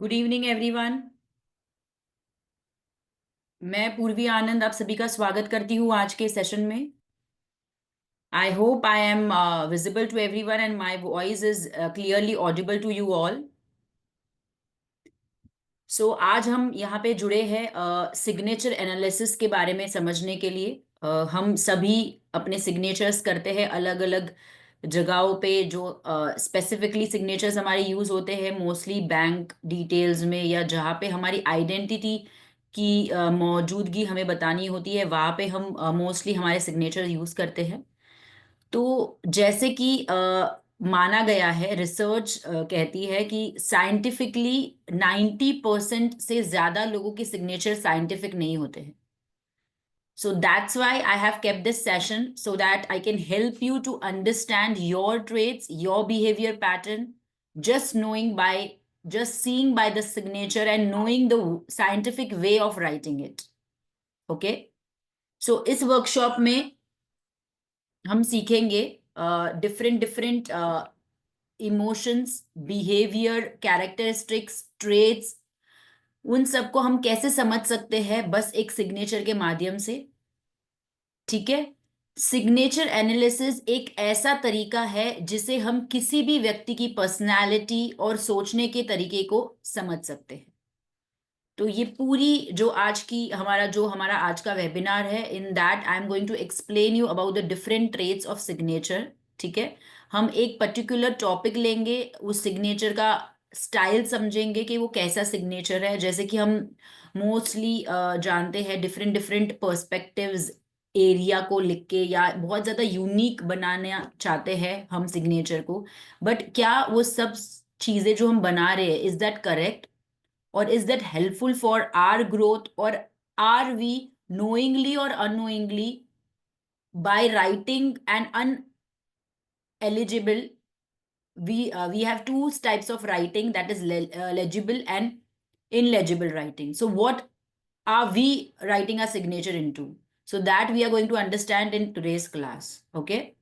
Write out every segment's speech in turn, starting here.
Good evening everyone. मैं पूर्वी आनंद आप सभी का स्वागत करती हूँ आज के सेशन में। I hope I am visible to everyone and my voice is clearly audible to you all. So आज हम यहाँ पे जुड़े हैं सिग्नेचर एनालिसिस के बारे में समझने के लिए। हम सभी अपने सिग्नेचर्स करते हैं अलग अलग जगहों पे। जो स्पेसिफिकली सिग्नेचर्स हमारे यूज होते हैं मोस्टली बैंक डिटेल्स में, या जहाँ पे हमारी आइडेंटिटी की मौजूदगी हमें बतानी होती है, वहाँ पे हम मोस्टली हमारे सिग्नेचर यूज करते हैं। तो जैसे कि माना गया है, रिसर्च कहती है कि साइंटिफिकली 90% से ज्यादा लोगों के सिग्नेचर साइंटिफिक नहीं होते हैं। So that's why I have kept this session so that I can help you to understand your traits, your behavior pattern, just knowing by just seeing by the signature and knowing the scientific way of writing it. Okay? So इस workshop में हम सीखेंगे different different emotions, behaviour, characteristics, traits, उन सबको हम कैसे समझ सकते हैं बस एक सिग्नेचर के माध्यम से। ठीक है। सिग्नेचर एनालिसिस एक ऐसा तरीका है जिसे हम किसी भी व्यक्ति की पर्सनालिटी और सोचने के तरीके को समझ सकते हैं। तो ये पूरी जो हमारा आज का वेबिनार है, in that I am going to explain you about the different traits of signature. ठीक है। हम एक पर्टिकुलर टॉपिक लेंगे, उस सिग्नेचर का स्टाइल समझेंगे कि वो कैसा सिग्नेचर है। जैसे कि हम मोस्टली जानते हैं डिफरेंट डिफरेंट पर्सपेक्टिव्स एरिया को लिख के, या बहुत ज़्यादा यूनिक बनाना चाहते हैं हम सिग्नेचर को। बट क्या वो सब चीज़ें जो हम बना रहे हैं, is that correct? Or is that helpful for our growth? Or are we knowingly or unknowingly, by writing an uneligible, we have two types of writing, that is legible and illegible writing. So what are we writing our signature into? So that we are going to understand in today's class. Okay.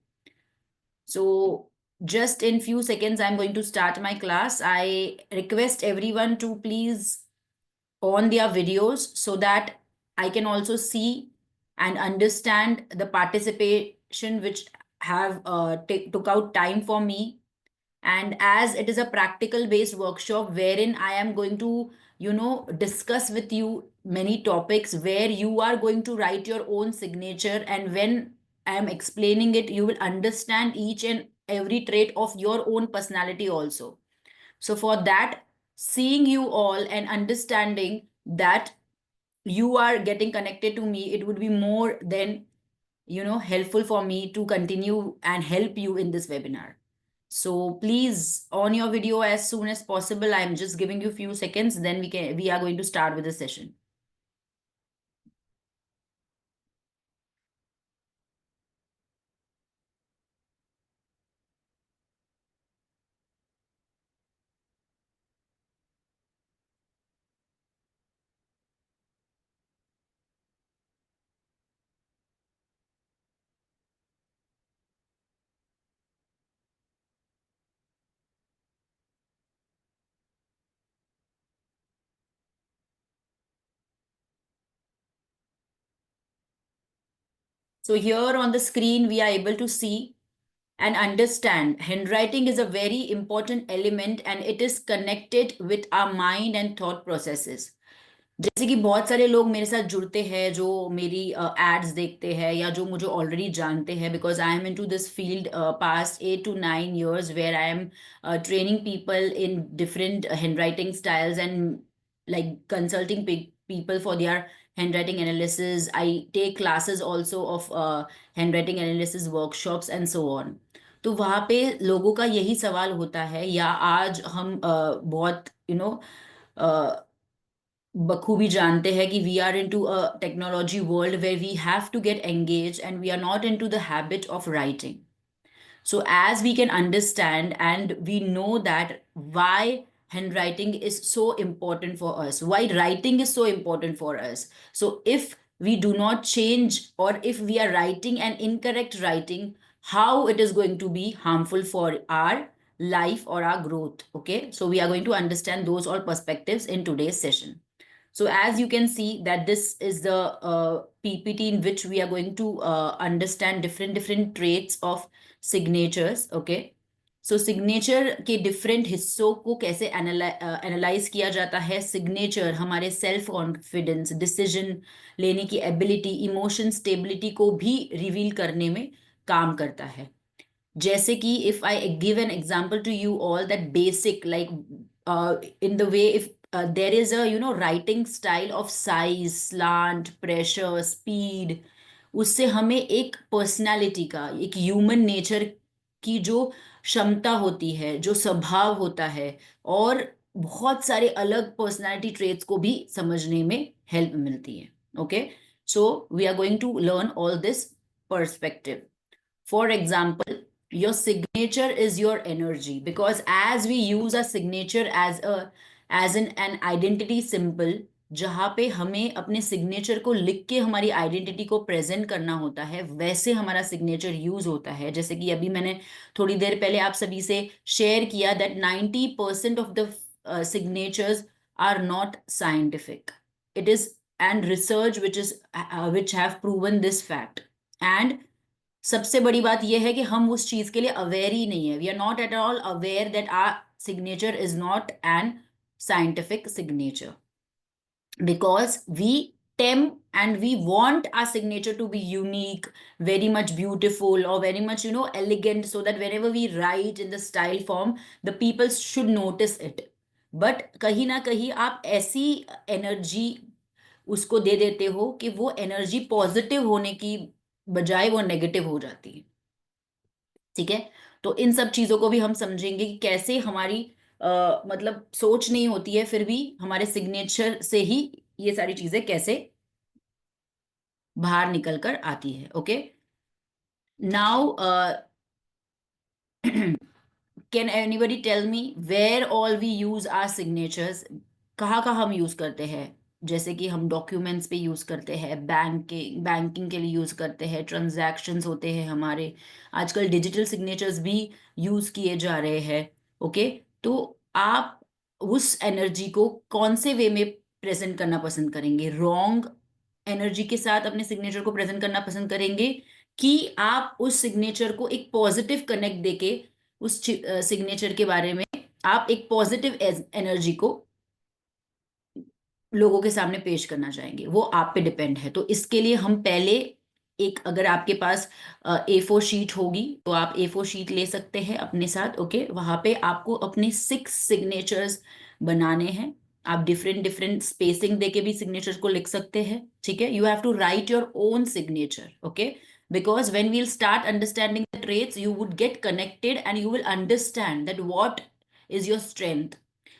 So just in few seconds I'm going to start my class. I request everyone to please on their videos so that I can also see and understand the participation which have took out time for me. And as it is a practical based workshop wherein I am going to discuss with you many topics where you are going to write your own signature, and when I am explaining it you will understand each and every trait of your own personality also. So for that, seeing you all and understanding that you are getting connected to me, it would be more than helpful for me to continue and help you in this webinar. So please on your video as soon as possible. I'm just giving you a few seconds, then we are going to start with the session. So here on the screen we are able to see and understand handwriting is a very important element and it is connected with our mind and thought processes. जैसे कि बहुत सारे लोग मेरे साथ जुड़ते हैं जो मेरी एड्स देखते हैं या जो मुझे ऑलरेडी जानते हैं, because I am into this field past 8 to 9 years where I am training people in different handwriting styles and like consulting people for their handwriting analysis. I take classes also of handwriting analysis workshops and so on. तो वहाँ पे लोगों का यही सवाल होता है, या आज हम बहुत बखूबी जानते हैं कि we are into a technology world where we have to get engage and we are not into the habit of writing. So as we can understand and we know that why handwriting is so important for us, why writing is so important for us. So if we do not change, or if we are writing an incorrect writing, how it is going to be harmful for our life or our growth. Okay, so we are going to understand those all perspectives in today's session. So as you can see that this is the PPT in which we are going to understand different traits of signatures. Okay, so signature के different हिस्सों को कैसे analyse किया जाता है. Signature हमारे self confidence, decision लेने की एबिलिटी, इमोशन स्टेबिलिटी को भी रिवील करने में काम करता है. जैसे कि if I give an example to you all that basic like in the way if there is a writing style of size, slant, pressure, speed. उससे हमें एक पर्सनालिटी का, एक ह्यूमन नेचर की जो क्षमता होती है, जो स्वभाव होता है, और बहुत सारे अलग पर्सनालिटी ट्रेट्स को भी समझने में हेल्प मिलती है. Okay, so we are going to learn all this perspective. For example, your signature is your energy, because as we use a signature as an identity symbol, जहाँ पे हमें अपने सिग्नेचर को लिख के हमारी आइडेंटिटी को प्रेजेंट करना होता है, वैसे हमारा सिग्नेचर यूज होता है. जैसे कि अभी मैंने थोड़ी देर पहले आप सभी से शेयर किया that 90% of the signatures are not scientific. It is and research which have proven this fact. And सबसे बड़ी बात यह है कि हम उस चीज के लिए अवेयर ही नहीं है. We are not at all aware that our signature is not an scientific signature, because we tempt and we want our signature to be unique, very much beautiful, or very much elegant, so that whenever we write in the style form, the people should notice it. But कहीं ना कहीं आप ऐसी energy उसको दे देते हो कि वो एनर्जी पॉजिटिव होने की बजाय वो नेगेटिव हो जाती है. ठीक है, तो इन सब चीजों को भी हम समझेंगे कि कैसे हमारी मतलब सोच नहीं होती है, फिर भी हमारे सिग्नेचर से ही ये सारी चीजें कैसे बाहर निकल कर आती है. Okay, now can anybody tell me where all we use our signatures. कहाँ कहाँ हम यूज करते हैं. जैसे कि हम डॉक्यूमेंट्स पे यूज करते हैं, बैंकिंग के लिए यूज करते हैं, ट्रांजैक्शंस होते हैं हमारे, आजकल डिजिटल सिग्नेचर्स भी यूज किए जा रहे हैं. ओके, तो आप उस एनर्जी को कौन से वे में प्रेजेंट करना पसंद करेंगे. रॉन्ग एनर्जी के साथ अपने सिग्नेचर को प्रेजेंट करना पसंद करेंगे, कि आप उस सिग्नेचर को एक पॉजिटिव कनेक्ट देके उस सिग्नेचर के बारे में आप एक पॉजिटिव एनर्जी को लोगों के सामने पेश करना चाहेंगे. वो आप पे डिपेंड है. तो इसके लिए हम पहले एक, अगर आपके पास A4 शीट होगी तो आप A4 शीट ले सकते हैं अपने साथ. ओके, वहां पे आपको अपने 6 सिग्नेचर्स बनाने हैं. आप डिफरेंट डिफरेंट स्पेसिंग देके भी सिग्नेचर को लिख सकते हैं. ठीक है, you have to write your own signature. Okay, because when we'll start understanding the traits, you would get connected and you will understand that what is your strength.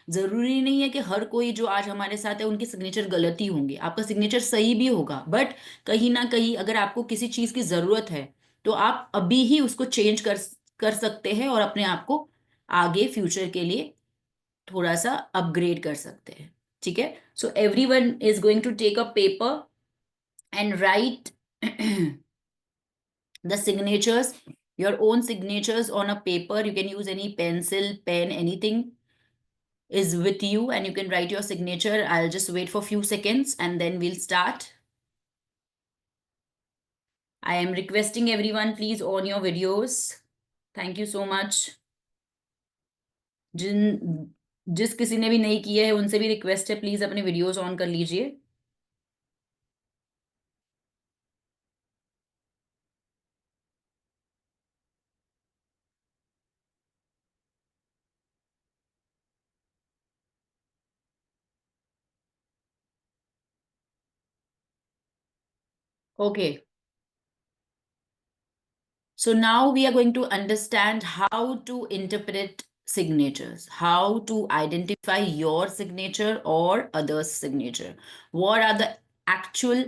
जरूरी नहीं है कि हर कोई जो आज हमारे साथ है उनके सिग्नेचर गलत ही होंगे. आपका सिग्नेचर सही भी होगा, बट कहीं ना कहीं अगर आपको किसी चीज की जरूरत है तो आप अभी ही उसको चेंज कर सकते हैं और अपने आप को आगे फ्यूचर के लिए थोड़ा सा अपग्रेड कर सकते हैं. ठीक है, so everyone is going to take a paper and write the signatures, your own signatures on a paper. You can use any pencil, pen, anything is with you, and you can write your signature. I'll just wait for a few seconds and then we'll start. I am requesting everyone, please on your videos. Thank you so much. जिस किसी ने भी नहीं किए है उनसे भी request है, प्लीज अपने वीडियोस ऑन कर लीजिए. Okay. So now we are going to understand how to interpret signatures, how to identify your signature or others' signature. What are the actual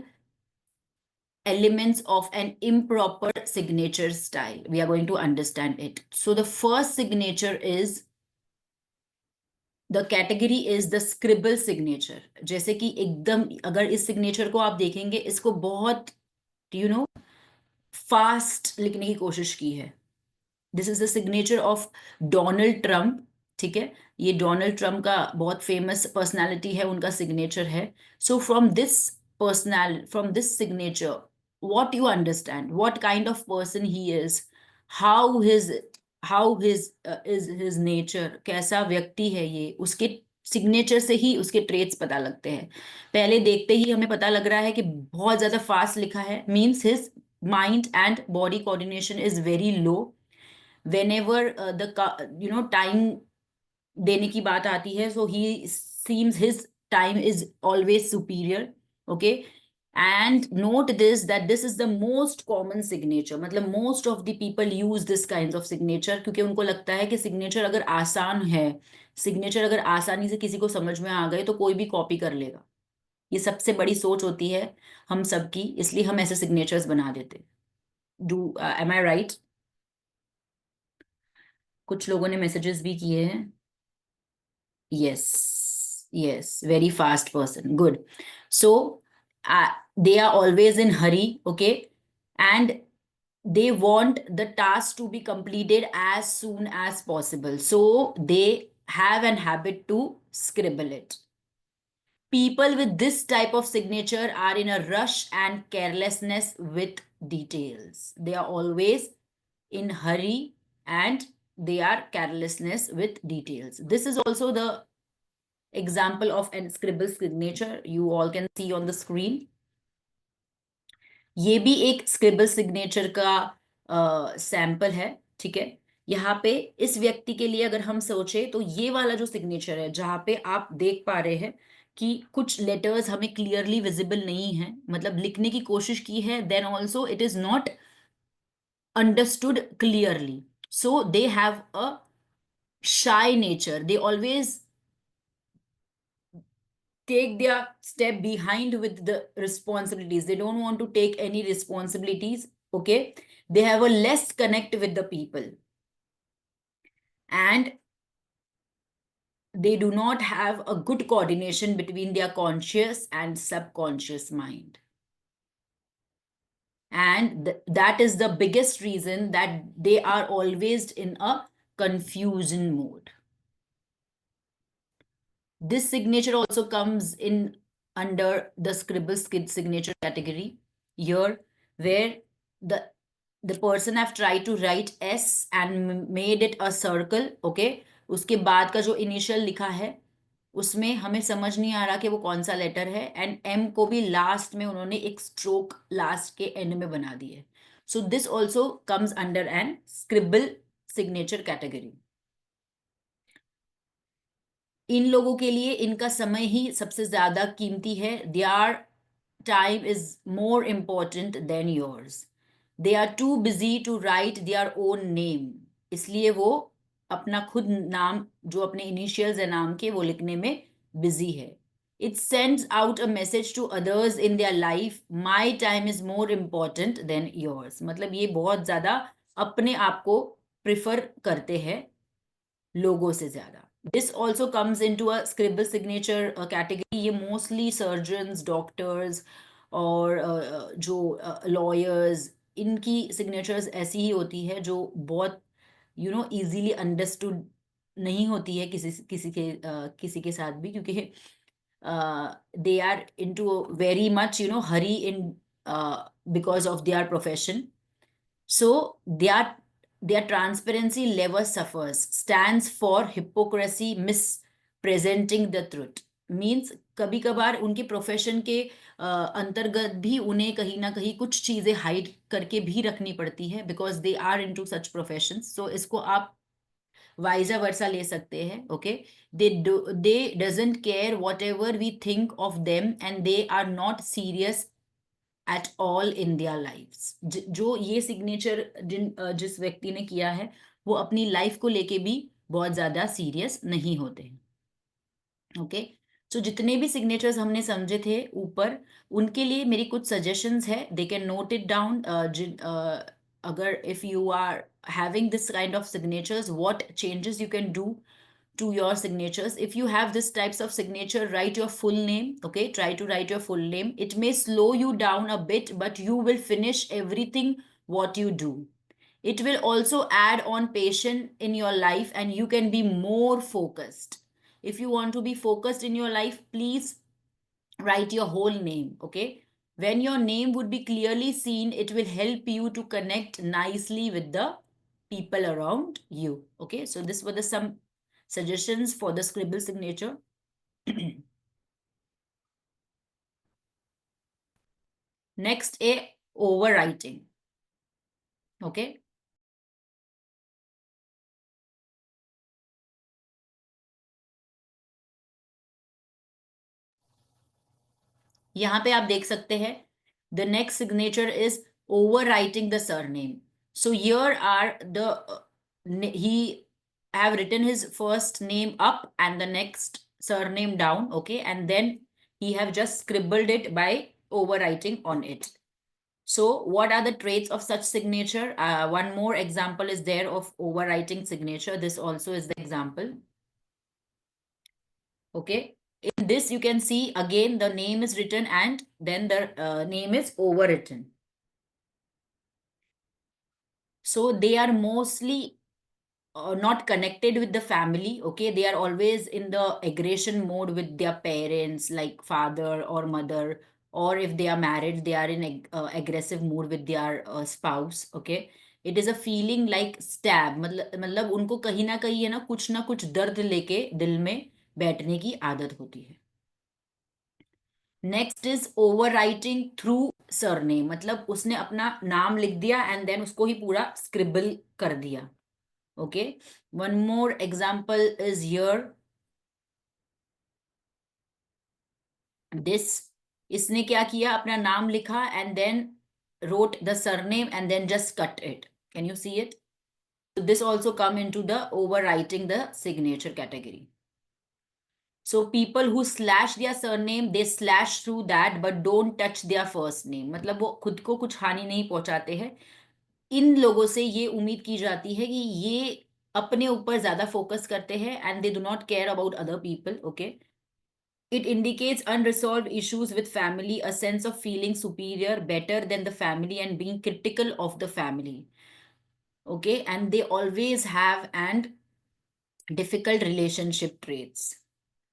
elements of an improper signature style? We are going to understand it. So the first signature is, the category is the scribble signature. जैसे कि एकदम अगर इस signature को आप देखेंगे, इसको बहुत फास्ट लिखने की कोशिश की है. This is the signature of Donald Trump, ठीक है, ये डोनाल्ड ट्रंप का बहुत फेमस पर्सनालिटी है, उनका सिग्नेचर है। So from this signature what you understand, what kind of person he is, how his is his nature, कैसा व्यक्ति है ये, उसके सिग्नेचर से ही उसके ट्रेट्स पता लगते हैं। पहले देखते ही हमें पता लग रहा है कि बहुत ज्यादा फास्ट लिखा है, means his mind and body coordination is very low. whenever time देने की बात आती है, so he seems his time is always superior, okay। and note this that this is the most common signature, मतलब most of the people use this kinds of signature, क्योंकि उनको लगता है कि सिग्नेचर अगर आसान है, सिग्नेचर अगर आसानी से किसी को समझ में आ गए तो कोई भी कॉपी कर लेगा। ये सबसे बड़ी सोच होती है हम सबकी, इसलिए हम ऐसे सिग्नेचर्स बना देते। Do am I right? कुछ लोगों ने मैसेजेस भी किए हैं। Yes, yes, very fast person. Good. So they are always in hurry, okay? And they want the task to be completed as soon as possible. So they have an habit to scribble it. People with this type of signature are in a rush and carelessness with details. They are always in hurry and they are carelessness with details. This is also the example of an scribble signature you all can see on the screen. ये भी एक scribble signature का sample है, ठीक है। यहाँ पे इस व्यक्ति के लिए अगर हम सोचे तो ये वाला जो सिग्नेचर है, जहां पे आप देख पा रहे हैं कि कुछ लेटर्स हमें क्लियरली विजिबल नहीं है, मतलब लिखने की कोशिश की है, then also it is not understood clearly, so they have a shy nature. They always take their step behind with the responsibilities. They don't want to take any responsibilities, okay? They have a less connect with the people, and they do not have a good coordination between their conscious and subconscious mind. And that is the biggest reason that they are always in a confusion mode. This signature also comes in under the scribble skid signature category here, where the person have tried to write S and made it a circle, okay। उसके बाद का जो initial लिखा है उसमें हमें समझ नहीं आ रहा कि वो कौन सा लेटर है, एंड M को भी लास्ट में उन्होंने एक स्ट्रोक लास्ट के एंड में बना दी है। So this also comes under an scribble signature category. इन लोगों के लिए इनका समय ही सबसे ज्यादा कीमती है। Their time is more important than yours. They are too busy to write their own name, इसलिए वो अपना खुद नाम, जो अपने इनिशियल्स है नाम के, वो लिखने में बिजी है। It sends out a message to others in their life, my time is more important than yours. मतलब ये बहुत ज्यादा अपने आप को प्रिफर करते हैं लोगों से ज्यादा। This also comes into a scribble signature category. ये मोस्टली सर्जन्स, डॉक्टर्स और जो लॉयर्स, इनकी सिग्नेचर्स ऐसी ही होती है जो बहुत इजीली अंडरस्टूड नहीं होती है किसी के साथ भी, क्योंकि they are into very much hurry in because of their profession. So their transparency level suffers, stands for hypocrisy, mispresenting the truth. Means कभी कभार उनके प्रोफेशन के अंतर्गत भी उन्हें कहीं ना कहीं कुछ चीजें हाइड करके भी रखनी पड़ती है, because they are into such professions. So इसको आप वाइजा वर्सा ले सकते हैं, okay. They doesn't care whatever we think of them, and they are not serious at all in their lifes. जो ये सिग्नेचर जिस व्यक्ति ने किया है, वो अपनी लाइफ को लेके भी बहुत ज्यादा सीरियस नहीं होते हैं, ओके। सो जितने भी सिग्नेचर्स हमने समझे थे ऊपर, उनके लिए मेरी कुछ सजेशंस है, they can note it down. अगर if you are having this kind of signatures, what changes you can do to your signatures. If you have this types of signature, write your full name, okay, try to write your full name. It may slow you down a bit, but you will finish everything what you do. It will also add on patience in your life and you can be more focused. If you want to be focused in your life, please write your whole name, okay? When your name would be clearly seen, it will help you to connect nicely with the people around you, okay? So this were the some suggestions for the scribble signature. Next, a overwriting, okay? यहाँ पे आप देख सकते हैं, the next signature is overwriting the surname. So here are the he have written his first name up and the next surname down, okay, and then he have just scribbled it by overwriting on it. So what are the traits of such signature? One more example is there of overwriting signature. This also is the example, okay. In this you can see again the name is written and then the name is overwritten. So they are mostly not connected with the family, okay. They are always in the aggression mode with their parents, like father or mother, or if they are married they are in aggressive mood with their spouse, okay. It is a feeling like stab, मतलब उनको कहीं ना कुछ दर्द लेके दिल में बैठने की आदत होती है. Next is overwriting through surname, मतलब उसने अपना नाम लिख दिया एंड देन उसको ही पूरा स्क्रिबल कर दिया, okay. One more example is here, this, इसने क्या किया, अपना नाम लिखा and then wrote the surname and then just cut it. Can you see it? So this also come into the overwriting the signature category. So people who slash their surname, they slash through that but don't touch their first name. मतलब वो खुद को कुछ हानि नहीं पहुंचाते हैं. इन लोगों से ये उम्मीद की जाती है कि ये अपने ऊपर ज्यादा फोकस करते हैं and they do not care about other people, okay. It indicates unresolved issues with family, a sense of feeling superior, better than the family, and being critical of the family. Okay, and they always have and difficult relationship traits.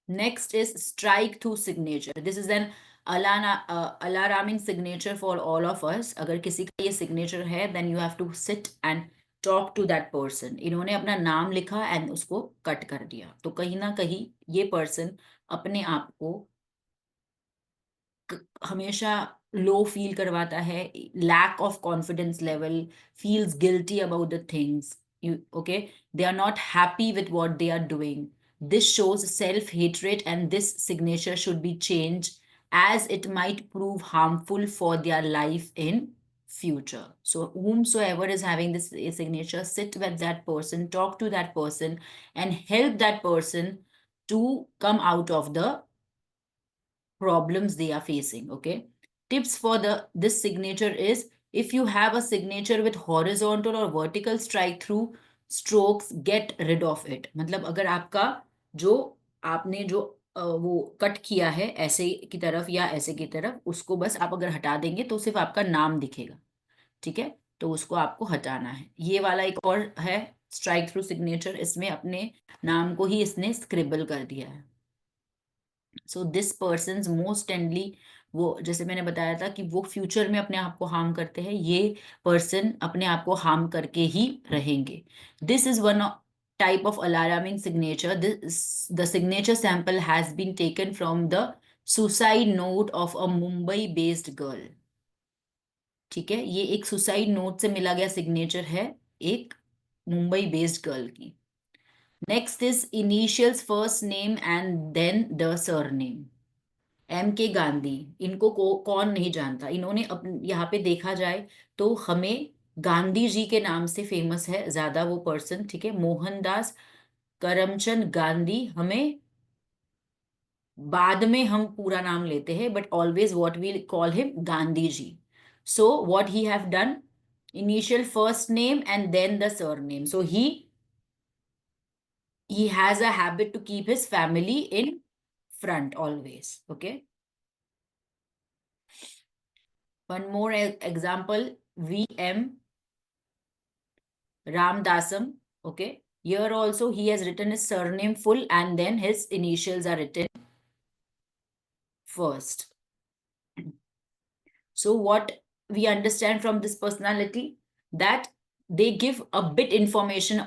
Next is strike through signature. This is an alarming signature for all of us. अगर किसी का ये signature है, then you have to sit and talk to that person. इन्होंने अपना नाम लिखा and उसको कट कर दिया, तो कहीं ना कहीं ये person अपने आप को हमेशा लो फील करवाता है, lack of confidence level, feels guilty about the things, you okay, they are not happy with what they are doing. This shows self hatred and this signature should be changed as it might prove harmful for their life in future. So whomsoever is having this signature, sit with that person, talk to that person and help that person to come out of the problems they are facing, okay. Tips for the this signature is, if you have a signature with horizontal or vertical strike through strokes, get rid of it. मतलब अगर आपका जो आपने जो वो cut किया है ऐसे की तरफ या ऐसे की तरफ, उसको बस आप अगर हटा देंगे तो सिर्फ आपका नाम दिखेगा, ठीक है. तो उसको आपको हटाना है. ये वाला एक और है स्ट्राइक थ्रू सिग्नेचर, इसमें अपने नाम को ही इसने स्क्रिबल कर दिया है. सो दिस पर्सन मोस्टली, वो जैसे मैंने बताया था कि वो फ्यूचर में अपने आप को हार्म करते हैं, ये पर्सन अपने आप को हार्म करके ही रहेंगे. This is one type of alarming signature. The signature sample has been taken from the suicide note of a Mumbai based girl. ठीक है, ये एक सुसाइड नोट से मिला गया सिग्नेचर है, एक मुंबई बेस्ड गर्ल की. Next is initials first name and then the surname. M K Gandhi, इनको कौन नहीं जानता. इन्होंने यहाँ पे देखा जाए तो हमें गांधी जी के नाम से फेमस है ज्यादा वो पर्सन, ठीक है. मोहनदास करमचंद गांधी, हमें बाद में हम पूरा नाम लेते हैं but always what we call him Gandhi ji. So what he have done, initial first name and then the surname. So he has a habit to keep his family in front always, okay. One more example, VM Ramdasam. Okay. Here also he has written his surname full and then his initials are written first. So what we understand from this personality, that they give a bit information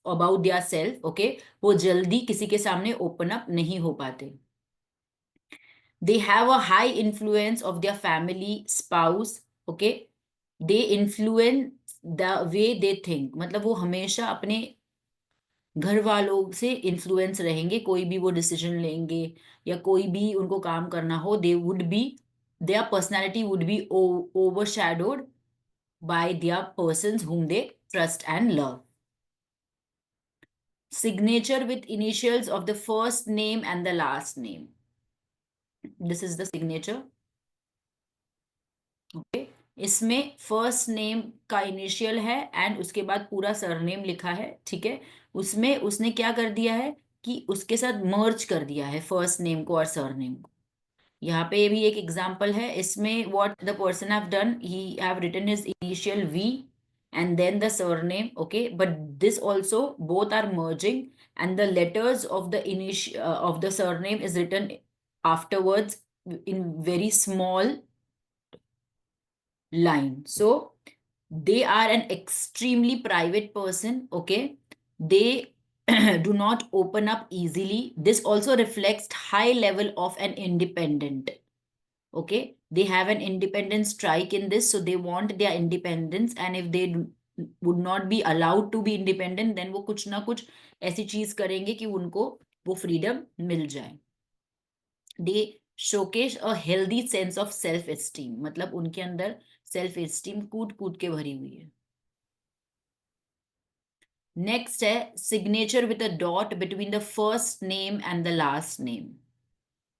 about their self. Okay, वो जल्दी किसी के सामने open up नहीं हो पाते. They have a high influence of their family, spouse. Okay, they influence the way they think. मतलब वो हमेशा अपने घर वालों से इन्फ्लुएंस रहेंगे, कोई भी वो डिसीजन लेंगे या कोई भी उनको काम करना हो, they would be, their personality would be overshadowed by their persons whom they trust and love. Signature with initials of the first name and the last name. This is the signature. Okay. इसमें first name का initial है and उसके बाद पूरा surname लिखा है. ठीक है. उसमें उसने क्या कर दिया है कि उसके साथ मर्ज कर दिया है फर्स्ट नेम को और सरनेम को. यहाँ पे भी एक एग्जांपल है. इसमें what the person have done, he have written his initial V and then the surname. Okay, but this also both are merging and the letters of the initial of the surname is written afterwards in very small line. So they are an extremely private person. Okay, they do not open up easily. This also reflects high level of an independent. Okay, they have an independent strike in this, so they want their independence, and if they would not be allowed to be independent, then वो कुछ ना कुछ ऐसी चीज करेंगे कि उनको वो फ्रीडम मिल जाए. They showcase a healthy sense of self esteem. मतलब उनके अंदर सेल्फ एस्टीम कूट कूट के भरी हुई है. नेक्स्ट है signature with a dot between the first name and the last name.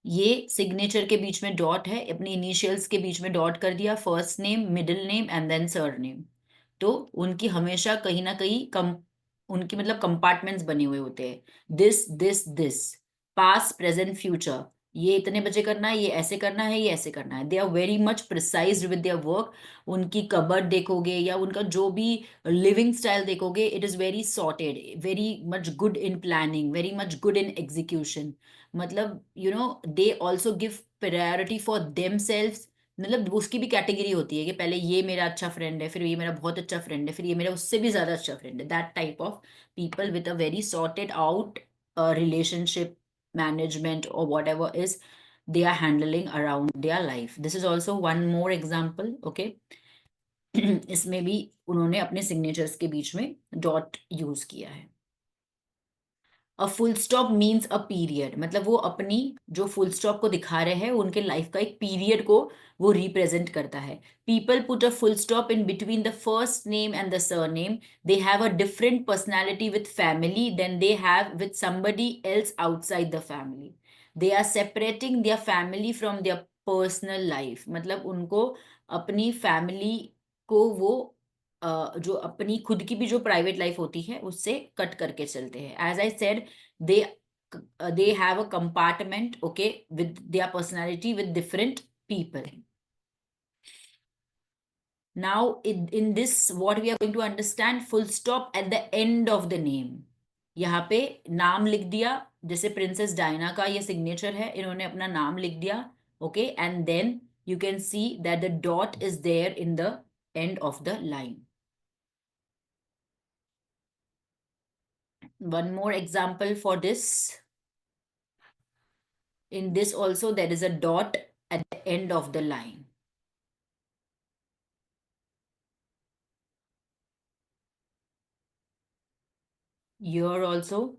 ये सिग्नेचर के बीच में डॉट है, अपनी इनिशियल्स के बीच में डॉट कर दिया, first name, middle name and then surname. तो उनकी हमेशा कहीं ना कहीं उनकी मतलब कंपार्टमेंट्स बने हुए होते हैं. दिस पास्ट प्रेजेंट फ्यूचर, ये इतने बजे करना है, ये ऐसे करना है, ये ऐसे करना है. They are very much precised with their work. उनकी कबर्ड देखोगे या उनका जो भी लिविंग स्टाइल देखोगे, it is very sorted, very much good in planning, very much good in execution. मतलब they also give priority for themselves. मतलब उसकी भी कैटेगरी होती है कि पहले ये मेरा अच्छा फ्रेंड है, फिर ये मेरा बहुत अच्छा फ्रेंड है, फिर ये मेरा उससे भी ज्यादा अच्छा फ्रेंड है. That type of people with a very sorted out relationship management or whatever is they are handling around their life. This is also one more example. Okay. इसमें भी उन्होंने अपने सिग्नेचर्स के बीच में डॉट यूज किया है. अ full stop means a period. मतलब वो अपनी जो फुल स्टॉप को दिखा रहे हैं, उनके लाइफ का एक पीरियड को वो रिप्रेजेंट करता है. People put a full stop in between the first name and the surname. They have a different personality with family than they have with somebody else outside the family. They are separating their family from their personal life. मतलब उनको अपनी family को वो जो अपनी खुद की भी जो प्राइवेट लाइफ होती है उससे कट करके चलते हैं. As I said, they they have a compartment. Okay, with their personality with different people. Now, in this, what we are going to understand, full stop at the end of the name. यहाँ पे नाम लिख दिया, जैसे princess Diana का ये signature है, इन्होंने अपना नाम लिख दिया. Okay, and then you can see that the dot is there in the end of the line. One more example for this. In this also there is a dot at the end of the line. Here also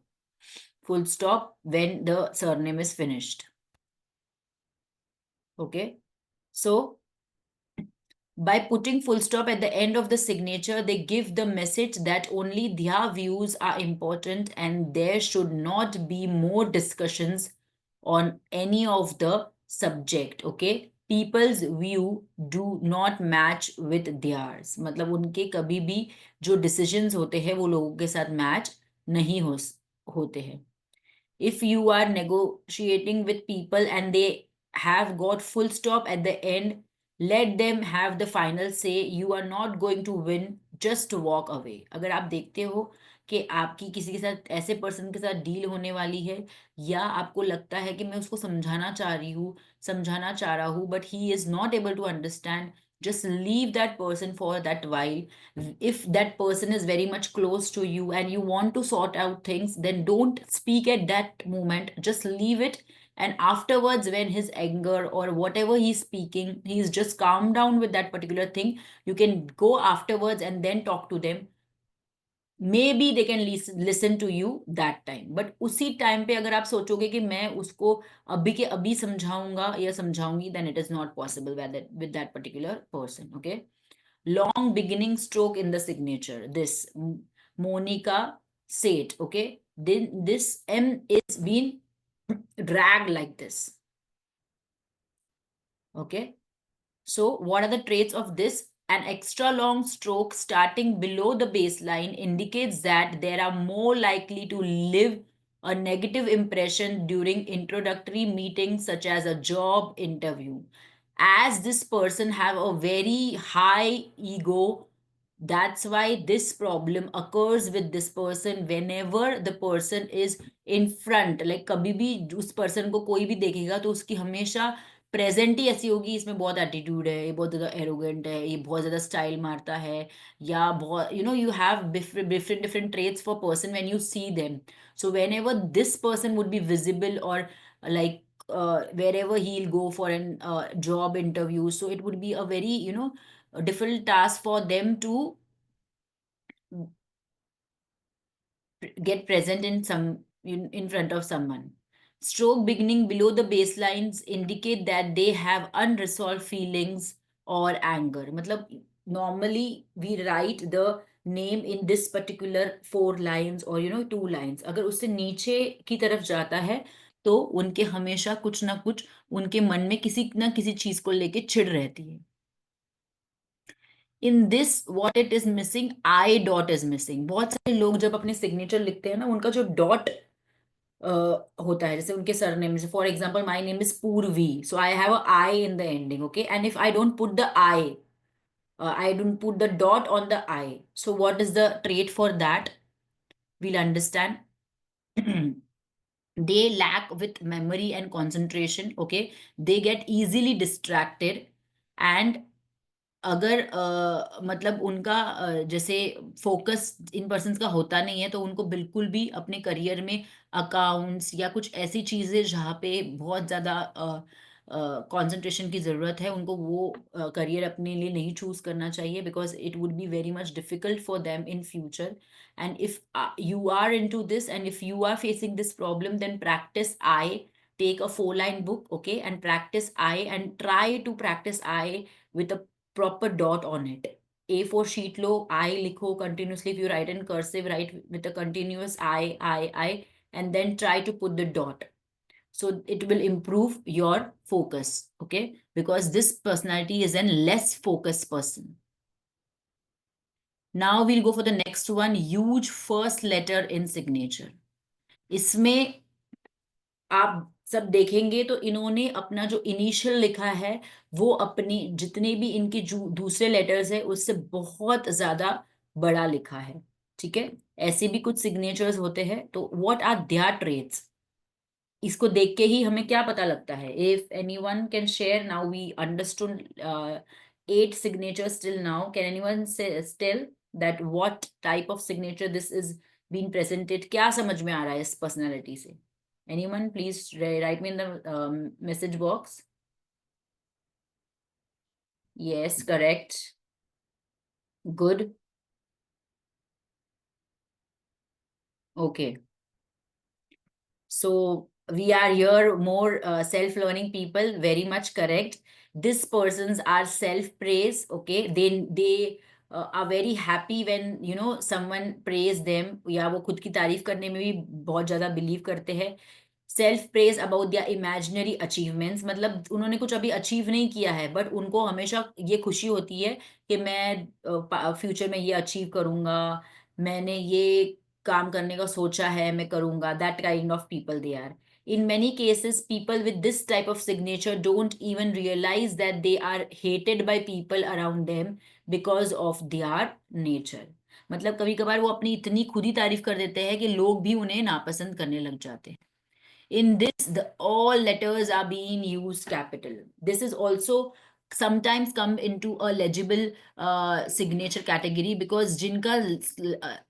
full stop when the surname is finished. Okay, so by putting full stop at the end of the signature, they give the message that only their views are important and there should not be more discussions on any of the subject. Okay, people's view do not match with theirs. मतलब उनके कभी भी जो decisions होते हैं वो लोगों के साथ match नहीं होते हैं. If you are negotiating with people and they have got full stop at the end, let them have the final say. You are not going to win just walk away. अगर आप देखते हो कि आपकी किसी के साथ, ऐसे पर्सन के साथ डील होने वाली है, या आपको लगता है कि मैं उसको समझाना चाह रही हूँ, समझाना चाह रहा हूँ, but he is not able to understand, just leave that person for that while. If that person is very much close to you and you want to sort out things, then don't speak at that moment, just leave it. And afterwards, when his anger or whatever he's speaking, he's just calmed down with that particular thing, you can go afterwards and then talk to them. Maybe they can listen to you that time, but उसी time पे अगर आप सोचोगे कि मैं उसको अभी के अभी समझाऊंगा या समझाऊंगी, then it is not possible with that particular person. Okay. Long beginning stroke in the signature, this Monica set, okay, this M is been dragged like this. Okay. So, what are the traits of this? An extra long stroke starting below the baseline indicates that they are more likely to leave a negative impression during introductory meetings, such as a job interview. As this person have a very high ego, that's why this problem occurs with this person whenever the person is in front. Like कभी भी उस person को कोई भी देखेगा तो उसकी हमेशा प्रेजेंट ही ऐसी होगी, इसमें बहुत एटीट्यूड है, ये बहुत ज्यादा एरोगेंट है, ये बहुत ज्यादा स्टाइल मारता है, या बहुत, you know, you have different different traits for person when you see them. So whenever this person would be visible, or like wherever he'll go for an job interview, so it would be a very, you know, a difficult task for them to get present in some, in front of someone. Stroke beginning below the baselines indicate that they have unresolved feelings or anger. मतलब normally we write the name in this particular 4 lines or, you know, 2 lines. अगर उससे नीचे की तरफ जाता है तो उनके हमेशा कुछ ना कुछ उनके मन में किसी ना किसी चीज को लेके चिढ़ रहती है. In this what it is missing, I dot is missing. बहुत सारे लोग जब अपने सिग्नेचर लिखते हैं ना, उनका जो डॉट होता है, जैसे उनके सरनेम, जैसे for example my name is Purvi, so I have a I in the ending. Okay, and if I don't put the I, I don't put the dot on the I. So what is the trait for that? We'll understand. They lack with memory and concentration. Okay, they get easily distracted. And अगर मतलब उनका जैसे focus in persons का होता नहीं है, तो उनको बिल्कुल भी अपने करियर में अकाउंट्स या कुछ ऐसी चीजें जहाँ पे बहुत ज्यादा कंसंट्रेशन की जरूरत है, उनको वो करियर अपने लिए नहीं चूज करना चाहिए, because it would be very much difficult for them in future. And if you are into this and if you are facing this problem, then practice I. Take a 4 line book, okay, and practice I, and try to practice I with a proper dot on it. A4 sheet low, I लिखो continuously. If you write in cursive, write with a continuous I, and then try to put the dot. So it will improve your focus, okay? Because this personality is an less focused person. Now we'll go for the next one, huge first letter in signature. इसमें आप सब देखेंगे तो इन्होंने अपना जो initial लिखा है, वो अपनी जितने भी इनके जो दूसरे लेटर्स है उससे बहुत ज्यादा बड़ा लिखा है. ठीक है, ऐसे भी कुछ सिग्नेचर्स होते हैं. तो व्हाट आर देयर ट्रेट्स, इसको देख के ही हमें क्या पता लगता है? If anyone can share, now we understood 8 signatures till now. Can anyone say tell that what type of signature this is being presented? क्या समझ में आ रहा है इस पर्सनालिटी से? Anyone, please write me in the message box. Yes, correct. Good. Okay. So we are here more self-learning people. Very much correct. These persons are self-praise. Okay. Are very happy when, you know, someone praise them. या वो खुद की तारीफ करने में भी बहुत ज्यादा बिलीव करते हैं. Self praise about their imaginary achievements, मतलब उन्होंने कुछ अभी अचीव नहीं किया है, बट उनको हमेशा ये खुशी होती है कि मैं फ्यूचर में ये अचीव करूंगा, मैंने ये काम करने का सोचा है, मैं करूंगा. That kind of people they are. In many cases, people with this type of signature don't even realize that they are hated by people around them because of their nature. मतलब कभी कभार वो अपनी इतनी खुद ही तारीफ कर देते हैं कि लोग भी उन्हें नापसंद करने लग जाते हैं. In this, the all letters are being used capital. This is also sometimes come into a legible signature category, because जिनका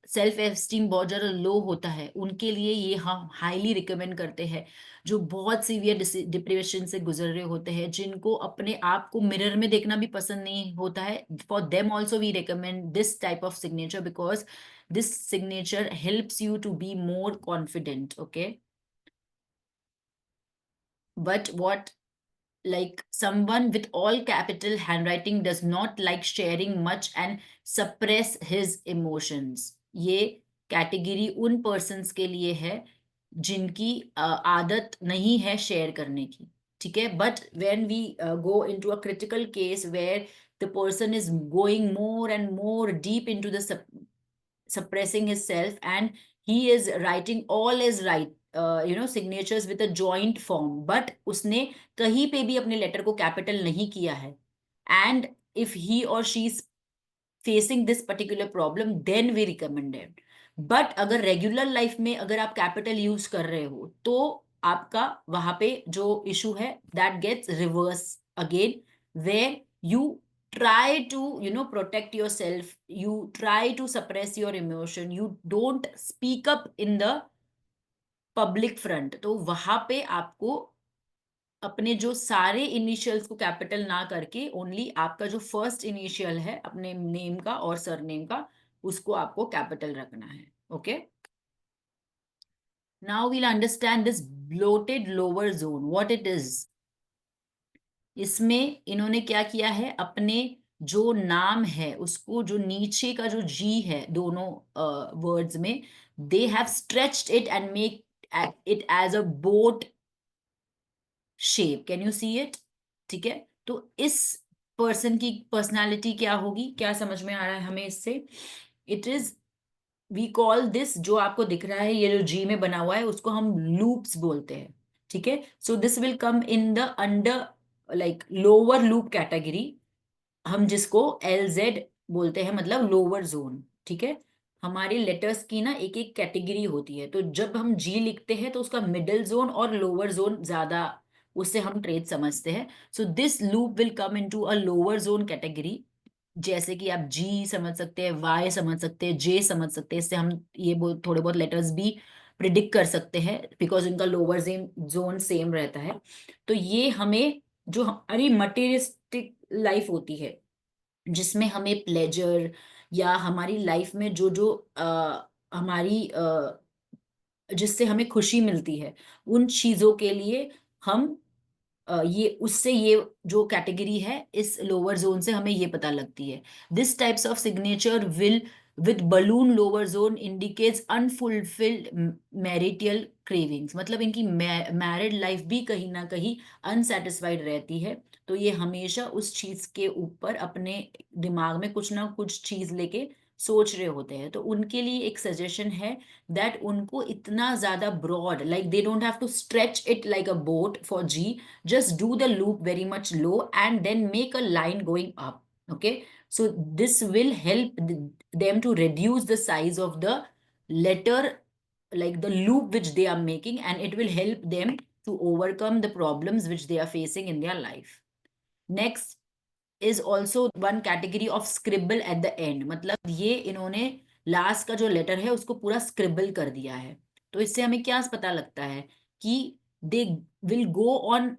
सेल्फ एस्टीम बहुत ज़्यादा लो होता है उनके लिए ये हम हाईली रिकमेंड करते हैं. जो बहुत सीवियर डिप्रेशन से गुजर रहे होते हैं, जिनको अपने आप को मिरर में देखना भी पसंद नहीं होता है, for them also we recommend this type of signature, because this signature helps you to be more confident. Okay, but what, like someone with all capital handwriting does not like sharing much and suppress his emotions. ये category उन persons के लिए है जिनकी आदत नहीं है share करने की. ठीक है, but when we go into a critical case where the person is going more and more deep into the suppressing himself, and he is writing all his signatures with a joint form, but उसने कहीं पे भी अपने letter को capital नहीं किया है. And if he or she is facing this particular problem, then we recommend it. But अगर रेगुलर लाइफ में अगर आप कैपिटल यूज कर रहे हो तो आपका वहां पे जो इशू है that gets reverse again, where you try to protect yourself, you try to suppress your emotion, you don't speak up in the public front. तो वहां पे आपको अपने जो सारे इनिशियल्स को कैपिटल ना करके ओनली आपका जो फर्स्ट इनिशियल है अपने नेम का और सरनेम का, उसको आपको कैपिटल रखना है. Okay, now we'll understand this bloated lower zone what it is. इसमें इन्होंने क्या किया है, अपने जो नाम है उसको, जो नीचे का जो जी है दोनों वर्ड्स में, they have stretched it and make it as a boat shape. Can you see it? ठीक है, तो इस पर्सन की पर्सनालिटी क्या होगी, क्या समझ में आ रहा है हमें इससे? It is, we call this, जो आपको दिख रहा है ये जो जी में बना हुआ है उसको हम लूप्स बोलते हैं. ठीक है, so this will come in the under like lower loop category, हम जिसको LZ बोलते हैं, मतलब लोअर जोन. ठीक है, हमारे लेटर्स की ना एक एक कैटेगरी होती है, तो जब हम जी लिखते हैं तो उसका मिडिल जोन और लोअर जोन ज्यादा, उससे हम ट्रेड समझते हैं. So this loop will come into a lower zone category. जैसे कि आप जी समझ सकते हैं, वाई समझ सकते हैं, जे समझ सकते हैं. इससे हम ये थोड़े बहुत लेटर्स भी प्रिडिक्ट कर सकते हैं बिकॉज इनका लोअर जोन सेम रहता है. तो ये हमें, जो हमारी मटेरियलिस्टिक लाइफ होती है जिसमें हमें प्लेजर या हमारी लाइफ में जो जो हमारी जिससे हमें खुशी मिलती है, उन चीजों के लिए हम ये उससे ये जो कैटेगरी है इस लोअर जोन से हमें ये पता लगती है. This types of signature will with balloon lower zone indicates unfulfilled marital cravings. मतलब इनकी मैरिड लाइफ भी कहीं ना कहीं अनसेटिस्फाइड रहती है. तो ये हमेशा उस चीज के ऊपर अपने दिमाग में कुछ ना कुछ चीज लेके सोच रहे होते हैं. तो उनके लिए एक सजेशन है दैट उनको इतना ज्यादा broad, like they don't have to stretch it like a boat for G. Just do the loop very much low and then make a line going up. Okay, so this will help them to reduce the size of the letter, like the loop which they are making, and it will help them to overcome the problems which they are facing in their life. Next is also one category of scribble at the end. मतलब ये इन्होंने last का जो letter है उसको पूरा scribble कर दिया है. तो इससे हमें क्या पता लगता है कि they will go on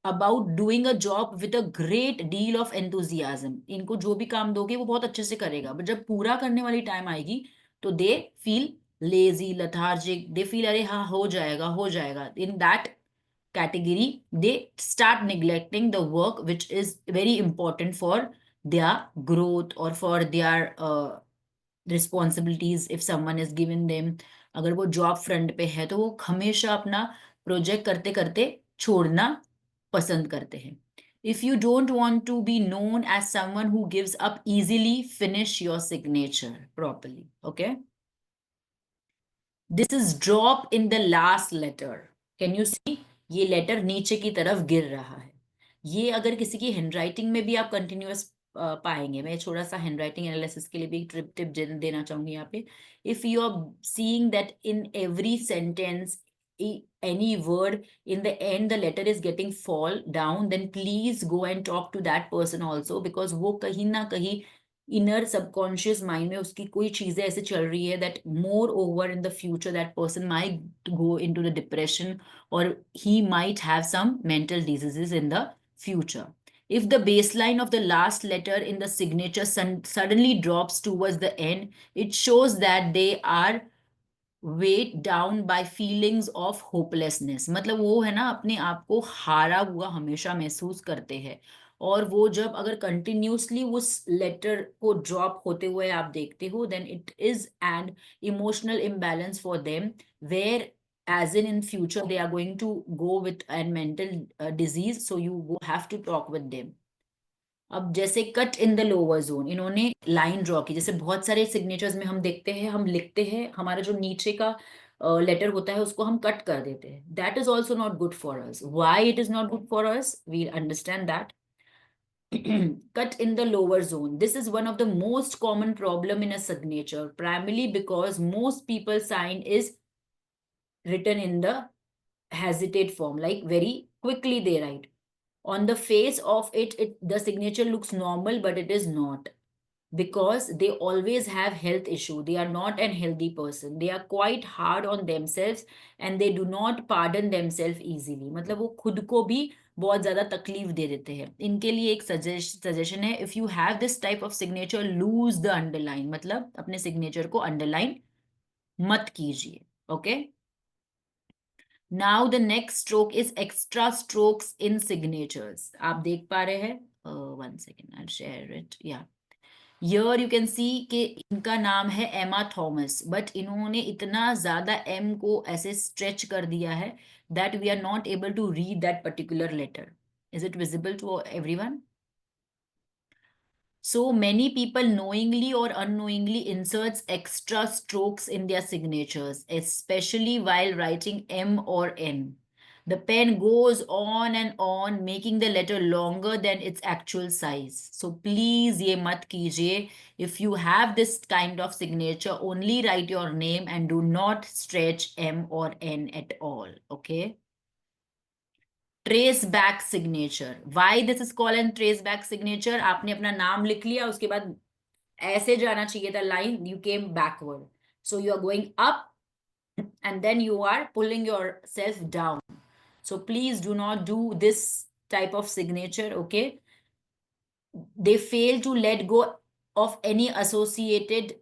about doing a job with a great deal of enthusiasm. इनको जो भी काम दोगे वो बहुत अच्छे से करेगा, बट जब पूरा करने वाली टाइम आएगी तो they feel lazy, lethargic, they feel अरे हाँ हो जाएगा हो जाएगा. In that category, they start neglecting the work which is very important for their growth or for their responsibilities. If someone is given them, अगर वो जॉब फ्रंट पे है तो वो हमेशा अपना प्रोजेक्ट करते करते छोड़ना पसंद करते हैं. If you don't want to be known as someone who gives up easily, finish your signature properly. Okay, this is drop in the last letter. Can you see, ये लेटर नीचे की तरफ गिर रहा है। ये अगर किसी की हैंडराइटिंग में भी आप कंटिन्यूअस पाएंगे। मैं थोड़ा सा हैंडराइटिंग एनालिसिस के लिए भी एक टिप देना चाहूंगी यहाँ पे। If you are seeing that in every sentence any word in the end the letter is getting fall down, then please go and talk to that person also, because वो कहीं ना कहीं इनर सबकॉन्शियस माइंड में उसकी कोई चीजें ऐसे चल रही है that more over in the future that person might go into the depression or he might have some mental diseases in the future. If the baseline of the last letter in the signature suddenly drops towards the end, it shows that they are weighed down by feelings of hopelessness. मतलब वो है ना, अपने आप को हारा हुआ हमेशा महसूस करते हैं। और वो जब अगर कंटिन्यूसली उस लेटर को ड्रॉप होते हुए आप देखते हो, then it is an emotional imbalance for them, where as in future they are going to go with a mental disease, so you have to talk with them. अब जैसे cut in the lower zone, इन्होंने line draw की। जैसे बहुत सारे signatures में हम देखते हैं, हम लिखते हैं, हमारा जो नीचे का लेटर होता है उसको हम कट कर देते हैं। That is also not good for us. Why it is not good for us, we understand that. Cut in the lower zone, this is one of the most common problem in a signature, primarily because most people sign is written in the hesitate form, like very quickly they write. On the face of it, the signature looks normal, but it is not, because they always have health issue. They are not an healthy person. They are quite hard on themselves and they do not pardon themselves easily. मतलब वो खुद को भी बहुत ज्यादा तकलीफ दे देते हैं। इनके लिए एक सजेशन है, if you have this type of signature, lose the underline. मतलब अपने सिग्नेचर को अंडरलाइन मत कीजिए। Okay, now the next stroke is extra strokes in signatures. आप देख पा रहे हैं, one second, I share it, या Here you can see कि इनका नाम है एमा थॉमस, बट इन्होंने इतना ज्यादा एम को ऐसे स्ट्रेच कर दिया है that we are not able to read that particular letter. Is it visible to everyone? So many people knowingly or unknowingly inserts extra strokes in their signatures, especially while writing M or N. The pen goes on and on, making the letter longer than its actual size. So please ye mat kijiye. If you have this kind of signature, only write your name and do not stretch M or N at all. Okay? Trace back signature, why this is called an trace back signature. आपने अपना नाम लिख लिया, उसके बाद ऐसे जाना चाहिए था line, you came backward, so you are going up and then you are pulling yourself down. So please do not do this type of signature. Okay, they fail to let go of any associated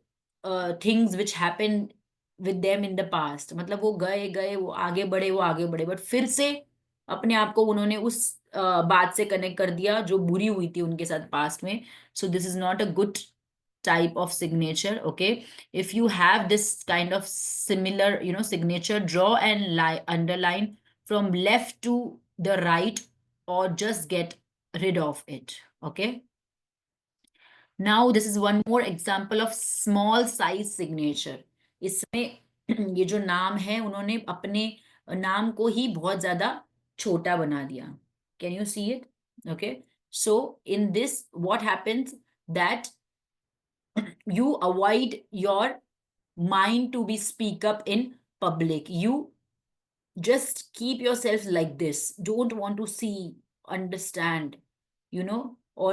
things which happened with them in the past. मतलब वो गए गए, वो आगे बढ़े, वो आगे बढ़े, बट फिर से अपने आप को उन्होंने उस बात से कनेक्ट कर दिया जो बुरी हुई थी उनके साथ पास्ट में। So this is not a good type of signature. Okay, if you have this kind of similar signature, draw and underline from left to the right, or just get rid of it. Okay, now this is one more example of small size signature. इसमें ये जो नाम है, उन्होंने अपने नाम को ही बहुत ज्यादा छोटा बना दिया। Can you see it? Okay, so in this what happens that you avoid your mind to be speak up in public. You just keep yourself like this, don't want to see, understand, or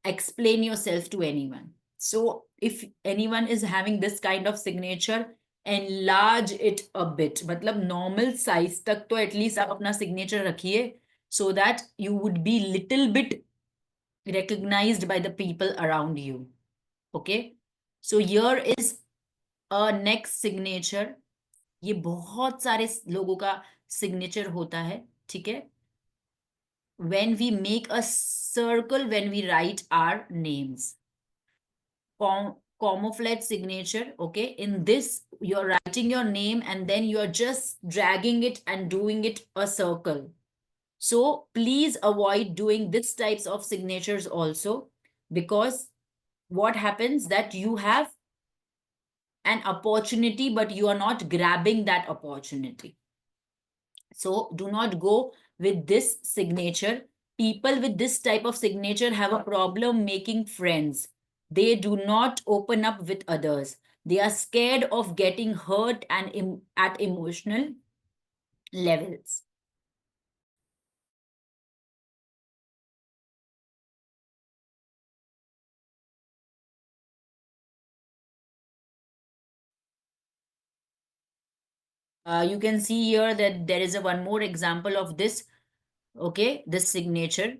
explain yourself to anyone. So if anyone is having this kind of signature, enlarge it a bit, मतलब normal size तक तो at least आप अपना signature रखिए, so that you would be little bit recognized by the people around you. Okay, so here is a next signature. ये बहुत सारे लोगों का सिग्नेचर होता है, ठीक है। when we make a circle when we write our names, camouflage signature. Okay, in this you're writing your name and then you're just dragging it and doing it a circle. So please avoid doing this types of signatures also, because what happens that you have an opportunity but you are not grabbing that opportunity. So do not go with this signature. People with this type of signature have a problem making friends. They do not open up with others. They are scared of getting hurt and at emotional levels. You can see here that there is a one more example of this. Okay, this signature.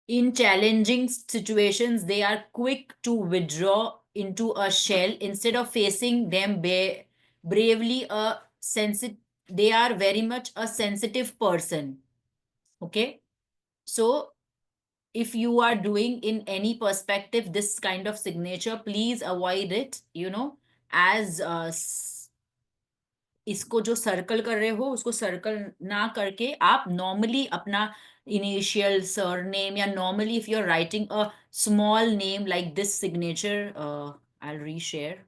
In challenging situations, they are quick to withdraw into a shell instead of facing them bravely. They are very much a sensitive person. Okay, so if you are doing in any perspective this kind of signature, please avoid it. As इसको जो circle कर रहे हो उसको circle ना करके आप normally अपना इनिशियल सरनेम, या normally if you are writing a small name like this signature, I will reshare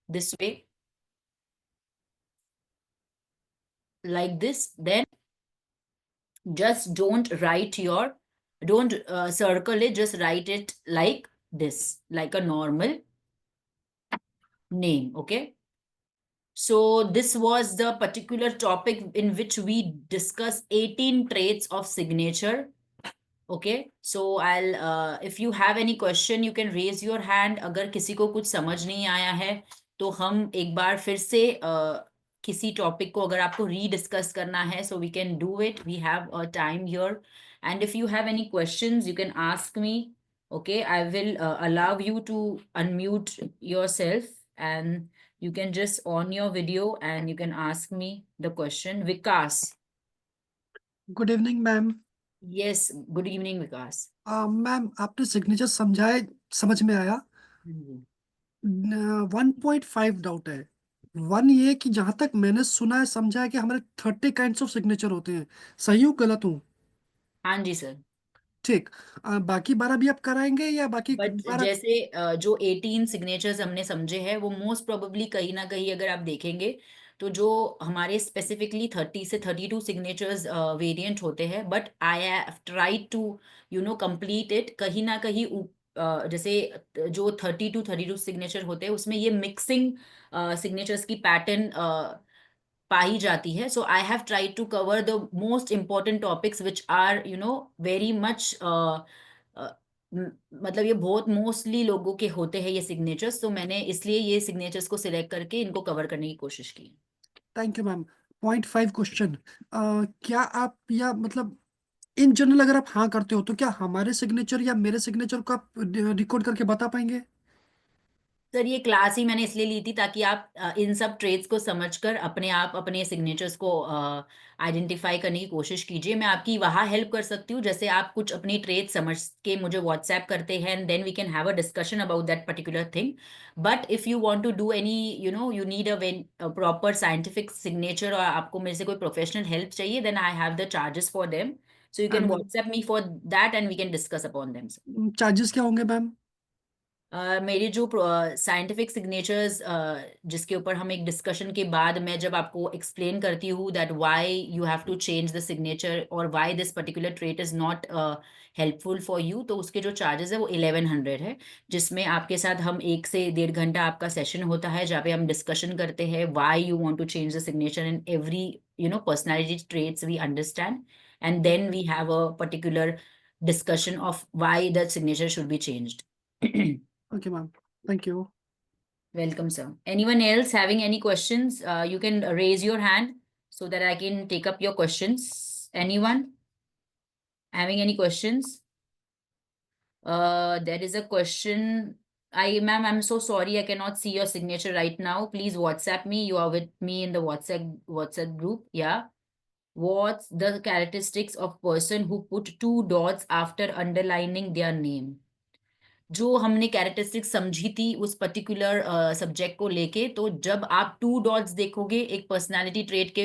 this way, like this, then just don't circle it, just write it like this, like a normal name. Okay, so this was the particular topic in which we discuss 18 traits of signature. Okay, so if you have any question, you can raise your hand. अगर किसी को कुछ समझ नहीं आया है तो हम एक बार फिर से किसी टॉपिक को अगर आपको रीडिस्कस करना है, so we can do it. We have a time here, and if you have any questions, you can ask me. Okay, I will allow you to unmute yourself, and you can just on your video and you can ask me the question. Vikas. Good evening ma'am. Yes, good evening, Vikas. Ma'am आपने signature समझाए, समझ में आया। 1.5 doubt है। One ये कि जहां तक मैंने सुना है समझा है कि हमारे 30 काइंड्स ऑफ सिग्नेचर होते हैं। सही हूँ गलत हूँ? हाँ जी सर। ठीक। बाकी 12 भी आप कराएंगे या बाकी बट 12? जैसे जो 18 सिग्नेचर्स हमने समझे हैं वो मोस्ट प्रोबेबली कहीं ना कहीं अगर आप देखेंगे तो जो हमारे स्पेसिफिकली 30 से 32 सिग्नेचर्स वेरिएंट होते हैं, but I have tried to complete it कहीं ना कहीं जैसे जो 30 to 32 सिग्नेचर होते हैं उसमें ये मिक्सिंग सिग्नेचर्स की पैटर्न पाई जाती है. So I have tried to cover the most important topics which are very much मतलब ये बहुत मोस्टली लोगों के होते हैं ये सिग्नेचर्स, तो मैंने इसलिए ये सिग्नेचर्स को सिलेक्ट करके इनको कवर करने की कोशिश की. Thank you ma'am. 0.5 क्वेश्चन। क्या आप या मतलब इन जनरल अगर आप हाँ करते हो तो क्या हमारे सिग्नेचर या मेरे सिग्नेचर को आप रिकॉर्ड करके बता पाएंगे? सर ये क्लास ही मैंने इसलिए ली थी ताकि आप इन सब ट्रेड्स को समझकर अपने आप अपने सिग्नेचर्स को आइडेंटिफाई करने की कोशिश कीजिए. मैं आपकी वहाँ हेल्प कर सकती हूँ, जैसे आप कुछ अपनी ट्रेड समझ के मुझे व्हाट्सएप करते हैं and then we can have a discussion about that particular thing. But if you want to do any you need a proper scientific signature और आपको मेरे से कोई प्रोफेशनल हेल्प चाहिए, then I have the charges for them. So you can WhatsApp me for that and we can discuss upon them. Charges क्या होंगे ma'am? मेरी जो साइंटिफिक सिग्नेचर्स जिसके ऊपर हम एक डिस्कशन के बाद मैं जब आपको एक्सप्लेन करती हूँ that why you have to change the signature और why this particular trait is not helpful for you, तो उसके जो चार्जेस है वो 1100 है, जिसमें आपके साथ हम 1 से 1.5 घंटा आपका सेशन होता है जहाँ पे हम डिस्कशन करते हैं why you want to change the signature in every personality traits we understand, and then we have a particular discussion of why that signature should be changed. Okay ma'am, thank you. Welcome, sir. Anyone else having any questions? You can raise your hand so that I can take up your questions. Anyone having any questions? There is a question. Ma'am, I'm so sorry. I cannot see your signature right now. Please WhatsApp me. You are with me in the WhatsApp group. Yeah. What's the characteristics of person who put two dots after underlining their name? जो हमने characteristics समझी थी उस particular subject को लेके, तो जब आप 2 डॉट्स देखोगे एक पर्सनालिटी ट्रेट के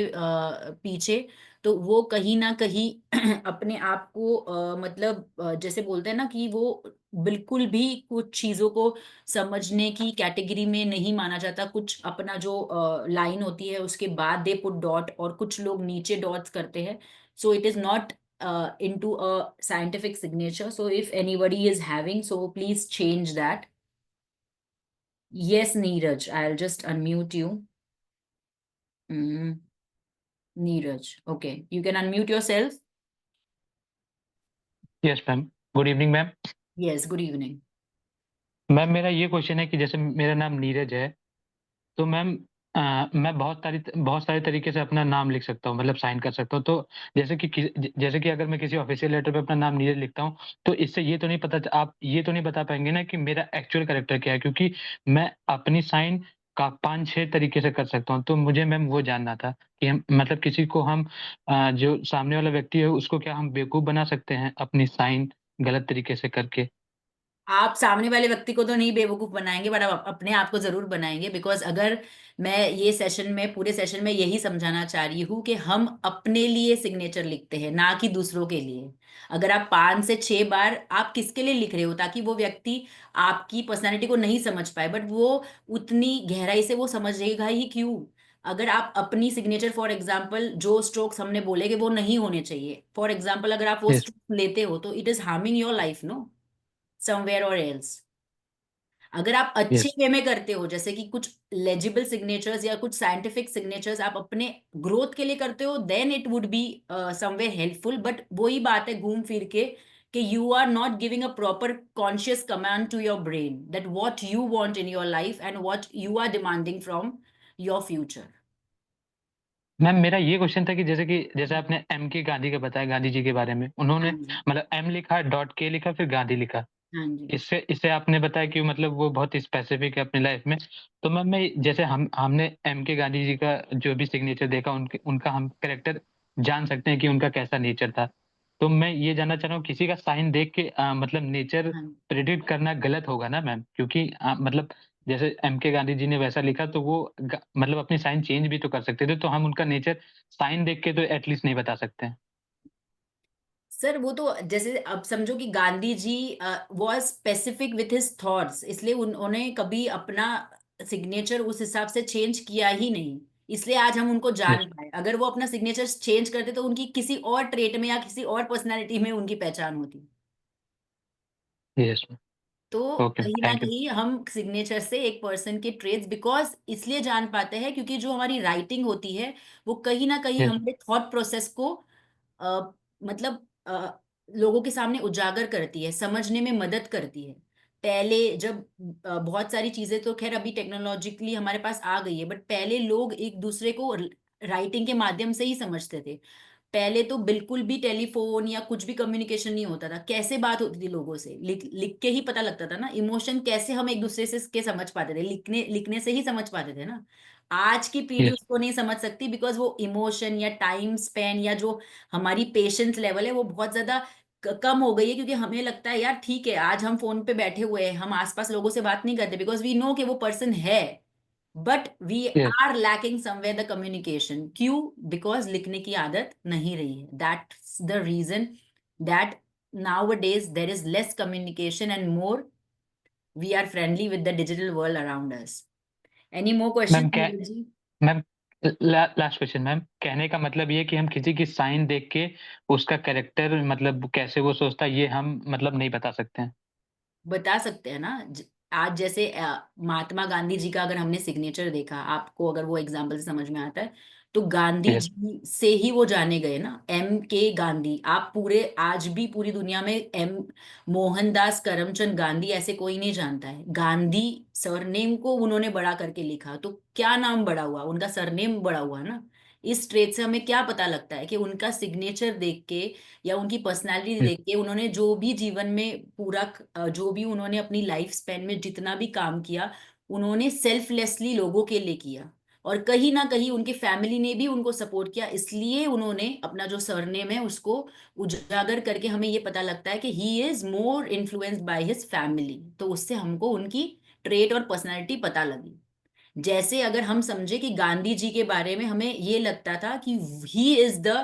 पीछे, तो वो कहीं ना कहीं अपने आप को मतलब जैसे बोलते हैं ना कि वो बिल्कुल भी कुछ चीजों को समझने की कैटेगरी में नहीं माना जाता। कुछ अपना जो लाइन होती है उसके बाद दे पुट डॉट, और कुछ लोग नीचे डॉट्स करते हैं। So it is not into a scientific signature. So if anybody is having, so please change that. Yes, Neeraj, I'll just unmute you. Mm, Neeraj, okay, you can unmute yourself. Yes ma'am. Good evening ma'am. Yes, good evening. Ma'am मेरा ये question है कि जैसे मेरा नाम नीरज है, तो ma'am मैं बहुत सारे तरीके से अपना नाम लिख सकता हूँ, मतलब साइन कर सकता हूँ। तो जैसे कि अगर मैं किसी ऑफ़िशियल लेटर पे अपना नाम नीरज लिखता हूँ, तो इससे ये तो नहीं आप ये तो नहीं बता पाएँगे ना कि मेरा एक्चुअल कैरेक्टर क्या है? क्योंकि मैं अपनी साइन का 5-6 तरीके से कर सकता हूँ। तो मुझे मैम वो जानना था कि हम मतलब किसी को हम जो सामने वाला व्यक्ति है उसको क्या हम बेवकूफ़ बना सकते हैं अपनी साइन गलत तरीके से करके? आप सामने वाले व्यक्ति को तो नहीं बेवकूफ बनाएंगे, बट आप अपने आप को जरूर बनाएंगे। बिकॉज अगर मैं ये सेशन में, पूरे सेशन में यही समझाना चाह रही हूँ कि हम अपने लिए सिग्नेचर लिखते हैं, ना कि दूसरों के लिए। अगर आप 5 से 6 बार, आप किसके लिए लिख रहे हो? ताकि वो व्यक्ति आपकी पर्सनैलिटी को नहीं समझ पाए, बट वो उतनी गहराई से वो समझेगा ही क्यों? अगर आप अपनी सिग्नेचर, फॉर एग्जाम्पल जो स्ट्रोक्स हमने बोले कि वो नहीं होने चाहिए, फॉर एग्जाम्पल अगर आप वो यस, स्ट्रोक लेते हो तो it is harming your life, no, somewhere और एल्स। अगर आप अच्छे यस। वे में करते हो, जैसे कि कुछ लेजिबल सिग्नेचर्स या कुछ साइंटिफिक सिग्नेचर्स आप अपने ग्रोथ के लिए करते हो, then it would be somewhere helpful. But वही बात है घूम फिर के, कि you are not giving a proper conscious command to your brain that what you want in your life and what you are demanding from your future. Ma'am मेरा ये question था कि जैसे आपने एम के गांधी का बताया, गांधी जी के बारे में, उन्होंने हाँ जी। मतलब एम लिखा, डॉट के लिखा, फिर गांधी लिखा। हाँ जी। इससे इससे आपने बताया कि मतलब वो बहुत स्पेसिफिक है अपनी लाइफ में। तो मैम मैं जैसे हमने एम के गांधी जी का जो भी सिग्नेचर देखा, उनके उनका हम कैरेक्टर जान सकते हैं कि उनका कैसा नेचर था। तो मैं ये जानना चाह रहा हूँ किसी का साइन देख के मतलब नेचर हाँ। प्रेडिक्ट करना गलत होगा ना मैम? क्योंकि मतलब जैसे एम के गांधी जी ने वैसा लिखा तो वो मतलब अपनी साइन चेंज भी तो कर सकते थे, तो हम उनका नेचर साइन देख के तो एटलीस्ट नहीं बता सकते हैं। सर वो तो जैसे अब समझो कि Gandhi ji was specific with his thoughts, इसलिए उन्होंने कभी अपना सिग्नेचर उस हिसाब से चेंज किया ही नहीं। इसलिए आज हम उनको जान यस, पाए। अगर वो अपना सिग्नेचर चेंज करते तो उनकी किसी और ट्रेट में या किसी और पर्सनैलिटी में उनकी पहचान होती। Yes ma'am. तो ओके, कहीं ना थैंक यू। कहीं हम सिग्नेचर से एक पर्सन के ट्रेट्स बिकॉज इसलिए जान पाते हैं क्योंकि जो हमारी राइटिंग होती है वो कहीं ना कहीं यस, हमारे थॉट प्रोसेस को मतलब लोगों के सामने उजागर करती है, समझने में मदद करती है। पहले जब बहुत सारी चीजें तो खैर अभी टेक्नोलॉजिकली हमारे पास आ गई है, बट पहले लोग एक दूसरे को राइटिंग के माध्यम से ही समझते थे। पहले तो बिल्कुल भी टेलीफोन या कुछ भी कम्युनिकेशन नहीं होता था। कैसे बात होती थी लोगों से? लिख लिख के ही पता लगता था ना। इमोशन कैसे हम एक दूसरे से के समझ पाते थे? लिखने लिखने से ही समझ पाते थे ना। आज की पीढ़ी यस, उसको नहीं समझ सकती बिकॉज वो इमोशन या टाइम स्पेन या जो हमारी पेशेंस लेवल है वो बहुत ज्यादा कम हो गई है। क्योंकि हमें लगता है यार ठीक है, आज हम फोन पे बैठे हुए हैं, हम आसपास लोगों से बात नहीं करते बिकॉज वी नो कि वो पर्सन है, but we yes. Are lacking somewhere the communication. क्यों? बिकॉज लिखने की आदत नहीं रही है। That's the reason that nowadays there is less communication and more we are friendly with the digital world around us. Any more ma'am questions, क्या Neeraj ji? Ma'am last question ma'am, कहने का मतलब ये है कि हम किसी की साइन देख के उसका कैरेक्टर मतलब कैसे वो सोचता है ये हम मतलब नहीं बता सकते हैं। बता सकते हैं ना। आज जैसे महात्मा गांधी जी का अगर हमने सिग्नेचर देखा, आपको अगर वो एग्जाम्पल से समझ में आता है, तो गांधी यस, जी से ही वो जाने गए ना, एम के गांधी। आप पूरे आज भी पूरी दुनिया में एम मोहनदास करमचंद गांधी ऐसे कोई नहीं जानता है। गांधी सरनेम को उन्होंने बड़ा करके लिखा, तो क्या नाम बड़ा हुआ? उनका सरनेम बड़ा हुआ ना। इस ट्रेड से हमें क्या पता लगता है कि उनका सिग्नेचर देख के या उनकी पर्सनालिटी यस, देख के, उन्होंने जो भी जीवन में पूरा जो भी उन्होंने अपनी लाइफ स्पेन में जितना भी काम किया, उन्होंने सेल्फलेसली लोगों के लिए किया। और कहीं ना कहीं उनके फैमिली ने भी उनको सपोर्ट किया, इसलिए उन्होंने अपना जो सरनेम है उसको उजागर करके हमें ये पता लगता है कि he is more influenced by his family. तो उससे हमको उनकी ट्रेट और पर्सनालिटी पता लगी। जैसे अगर हम समझे कि गांधी जी के बारे में हमें ये लगता था कि ही इज द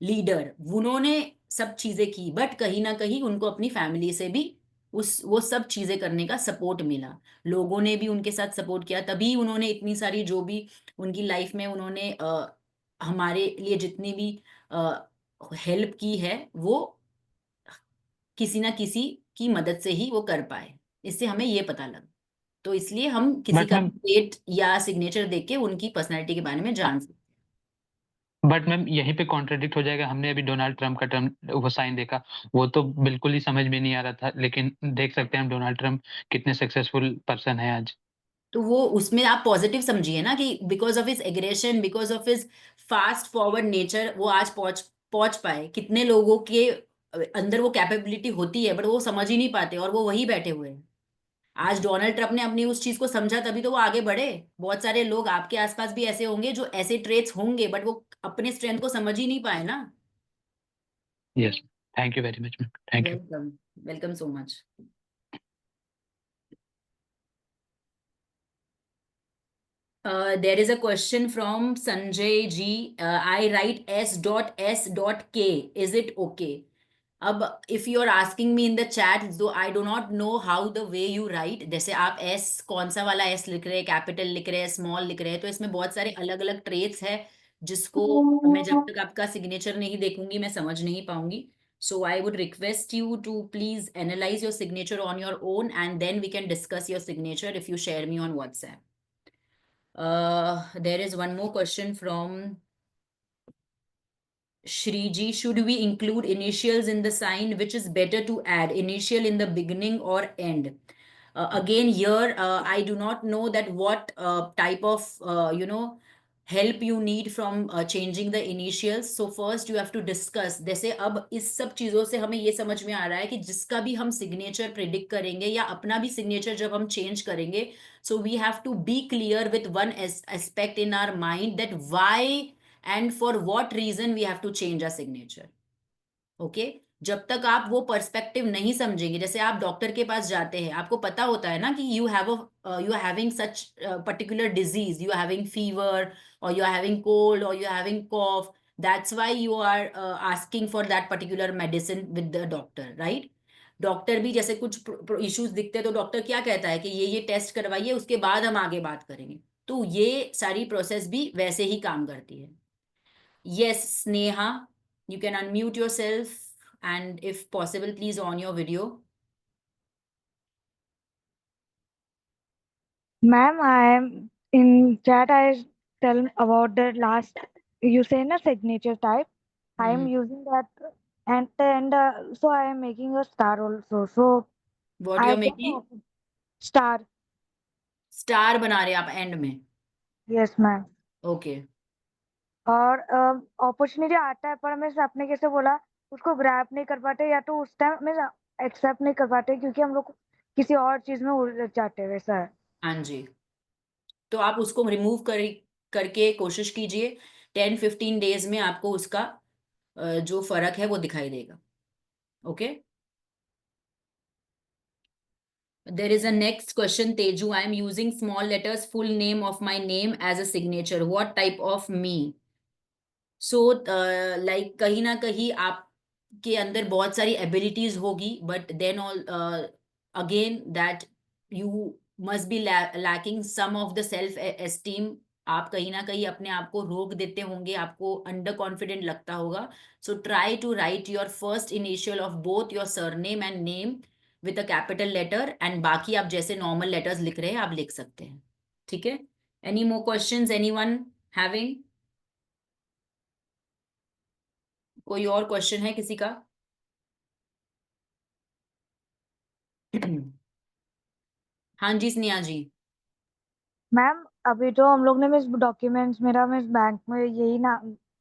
लीडर, उन्होंने सब चीजें की, बट कहीं ना कहीं उनको अपनी फैमिली से भी वो सब चीजें करने का सपोर्ट मिला, लोगों ने भी उनके साथ सपोर्ट किया, तभी उन्होंने इतनी सारी जो भी उनकी लाइफ में उन्होंने हमारे लिए जितनी भी हेल्प की है, वो किसी ना किसी की मदद से ही वो कर पाए। इससे हमें ये पता लगा, तो इसलिए हम किसी बट का मैम डेट या सिग्नेचर देख के उनकी पर्सनैलिटी के बारे में जान सकते हैं। बट मैम यहीं पे कॉन्ट्रडिक्ट हो जाएगा। हमने अभी डोनाल्ड ट्रम्प का टर्म वो साइन देखा, वो तो बिल्कुल ही समझ में नहीं आ रहा था, लेकिन देख सकते हैं हम डोनाल्ड ट्रम्प कितने सक्सेसफुल पर्सन है आज। तो वो उसमें आप पॉजिटिव समझिए ना, कि because of his aggression, because of his fast forward nature वो आज पहुंच पहुंच पाए। कितने लोगों के अंदर वो कैपेबिलिटी होती है, बट वो समझ ही नहीं पाते और वो वही बैठे हुए हैं। आज डोनाल्ड ट्रंप ने अपनी उस चीज को समझा, तभी तो वो आगे बढ़े। बहुत सारे लोग आपके आसपास भी ऐसे होंगे जो ऐसे ट्रेट्स होंगे, बट वो अपने स्ट्रेंथ को समझ ही नहीं पाए ना। Yes, thank you very much ma'am, thank you. Welcome, welcome so much. There is a question from Sanjay ji. I write S.S.K. Is it okay? अब if you are asking me in the chat, so I do not know how the way you write, जैसे आप S कौन सा वाला S लिख रहे हैं, capital लिख रहे हैं, स्मॉल लिख रहे हैं, तो इसमें बहुत सारे अलग अलग ट्रेट्स है, जिसको मैं जब तक आपका सिग्नेचर नहीं देखूंगी मैं समझ नहीं पाऊंगी. So I would request you to please analyze your signature on your own, and then we can discuss your signature if you share me on WhatsApp. There is one more question from Shriji. Should we include initials in the sign? Which is better to add, initial in the beginning or end? Again, here I do not know that what type of help you need from changing the initials. So first you have to discuss. जैसे अब इस सब चीजों से हमें ये समझ में आ रहा है कि जिसका भी हम सिग्नेचर प्रिडिक्ट करेंगे या अपना भी सिग्नेचर जब हम चेंज करेंगे, so we have to be clear with one aspect in our mind, that why and for what reason we have to change our signature. Okay जब तक आप वो पर्सपेक्टिव नहीं समझेंगे, जैसे आप डॉक्टर के पास जाते हैं, आपको पता होता है ना कि you are having such particular disease, you are having fever और यू आर हैविंग कोल्ड और you are having cough, that's why you are asking for that particular medicine with the doctor, right? Doctor भी जैसे कुछ issues दिखते हैं तो doctor क्या कहता है कि ये टेस्ट करवाइए, उसके बाद हम आगे बात करेंगे। तो ये सारी प्रोसेस भी वैसे ही काम करती है। Yes, Sneha, you can unmute yourself, and if possible, please on your video. Ma'am, I am in chat. I tell about the last. You say na signature type. I am using that, and so I am making a star also. So What I you're get making? star. Star बना रहे आप and में? Yes, ma'am. Okay. और opportunity आता है पर मैं आपने कैसे बोला उसको ग्रैब नहीं कर पाते, या तो उस टाइम में एक्सेप्ट नहीं कर पाते क्योंकि हम लोग किसी और चीज में उलझ जाते हैं, वैसा है। हाँ जी, तो आप उसको रिमूव करके कोशिश कीजिए। 10-15 डेज में आपको उसका जो फर्क है वो दिखाई देगा। Okay, there is a next question, Teju. I am using small letters, full name of my name as a signature. What type of me? So like कहीं ना कहीं आपके अंदर बहुत सारी एबिलिटीज होगी, but then all again that you must be lacking some of the self esteem. आप कहीं ना कहीं अपने आप को रोक देते होंगे, आपको अंडर कॉन्फिडेंट लगता होगा। So try to write your first initial of both your surname and name with a capital letter, and बाकी आप जैसे नॉर्मल लेटर्स लिख रहे हैं आप लिख सकते हैं। ठीक है? Any more questions, anyone having? कोई और क्वेश्चन है किसी का? हाँ जी, स्नेहा जी। मैम अभी तो हम लोग ने मिस डॉक्यूमेंट्स मेरा मिस बैंक में यही ना,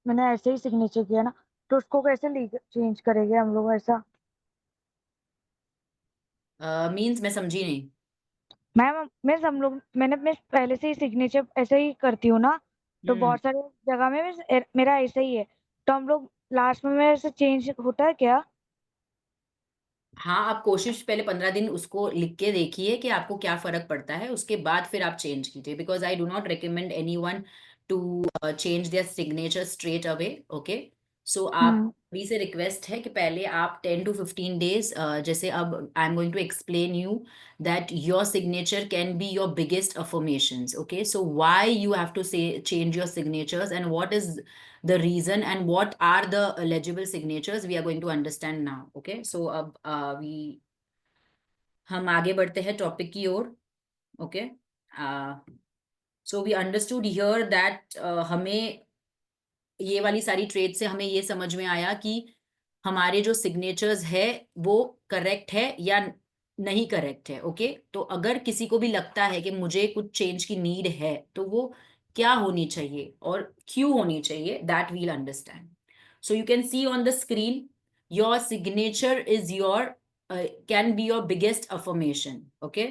मैंने ऐसे ही सिग्नेचर किया ना, तो उसको कैसे चेंज करेंगे हम लोग ऐसा? मींस मैं समझी नहीं। मैम मिस हम लोग मैंने मिस पहले से ही सिग्नेचर ऐसे ही करती हूँ ना, तो हम्म। बहुत सारे जगह में मिस मेरा ऐसे ही है, तो हम लोग लास्ट में मेरे से चेंज होता है क्या? हाँ, आप कोशिश पहले 15 दिन उसको लिख के देखिए कि आपको क्या फर्क पड़ता है, उसके बाद फिर आप चेंज कीजिए, because I do not recommend anyone to change their signature straight away. Okay, so आप अभी से रिक्वेस्ट है कि पहले आप 10 to 15 days, जैसे अब I am going to explain you that your signature can be your biggest affirmations. Okay, so why you have to say change your signatures and what is the reason and what are the legible signatures we are going to understand now. Okay, so अब हम आगे बढ़ते हैं topic की ओर. Okay, so we understood here that हमें ये वाली सारी ट्रेड से हमें ये समझ में आया कि हमारे जो सिग्नेचर्स है वो करेक्ट है या नहीं करेक्ट है. ओके, तो अगर किसी को भी लगता है कि मुझे कुछ चेंज की नीड है तो वो क्या होनी चाहिए और क्यों होनी चाहिए, that we'll understand. So you can see on the screen, your signature is your can be your biggest affirmation. Okay,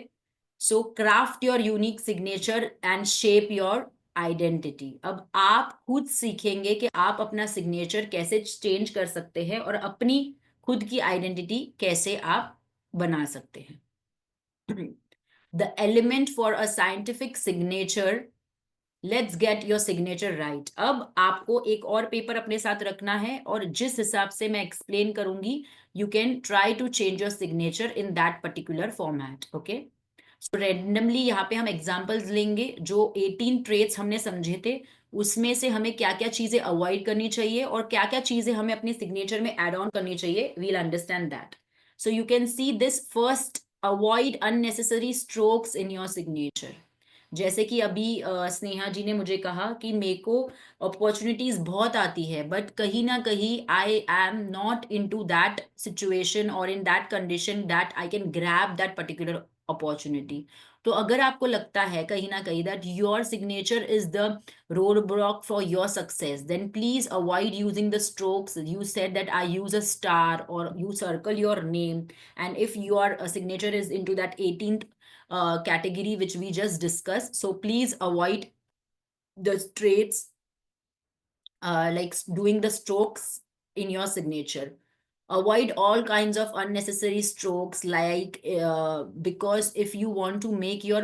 so craft your unique signature and shape your identity. अब आप खुद सीखेंगे कि आप अपना सिग्नेचर कैसे चेंज कर सकते हैं और अपनी खुद की आइडेंटिटी कैसे आप बना सकते हैं. The element for a scientific signature, let's get your signature right. अब आपको एक और पेपर अपने साथ रखना है और जिस हिसाब से मैं एक्सप्लेन करूंगी you can try to change your signature in that particular format. Okay, so randomly यहाँ पे हम एग्जाम्पल्स लेंगे. जो 18 ट्रेट्स हमने समझे थे उसमें से हमें क्या क्या चीजें अवॉइड करनी चाहिए और क्या क्या चीजें हमें अपने सिग्नेचर में एड ऑन करनी चाहिए, we'll understand that. So you can see this first, avoid unnecessary strokes in your signature. जैसे कि अभी स्नेहा जी ने मुझे कहा कि मेरे को अपॉर्चुनिटीज बहुत आती है बट कहीं ना कहीं I am not into that situation और in that condition that I can grab that particular opportunity. तो अगर आपको लगता है कहीं ना कहीं that your signature is the road block for your success, then please avoid using the strokes. You said that I use a star और you circle your name, and if your signature is into that 18th category which we just discussed, so please avoid the traits like doing the strokes in your signature. Avoid all kinds of unnecessary strokes like because if you want to make your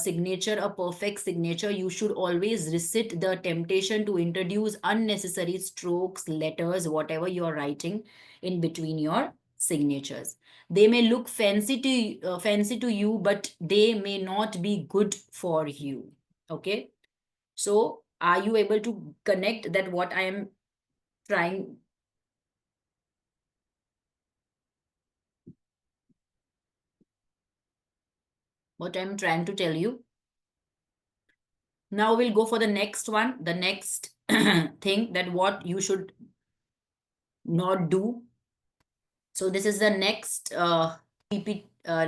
signature a perfect signature, you should always resist the temptation to introduce unnecessary strokes, letters, whatever you are writing in between your signatures. They may look fancy to you, but they may not be good for you. Okay, so are you able to connect that what I am trying? What I'm trying to tell you. Now we'll go for the next one, the next thing that what you should not do. So this is the next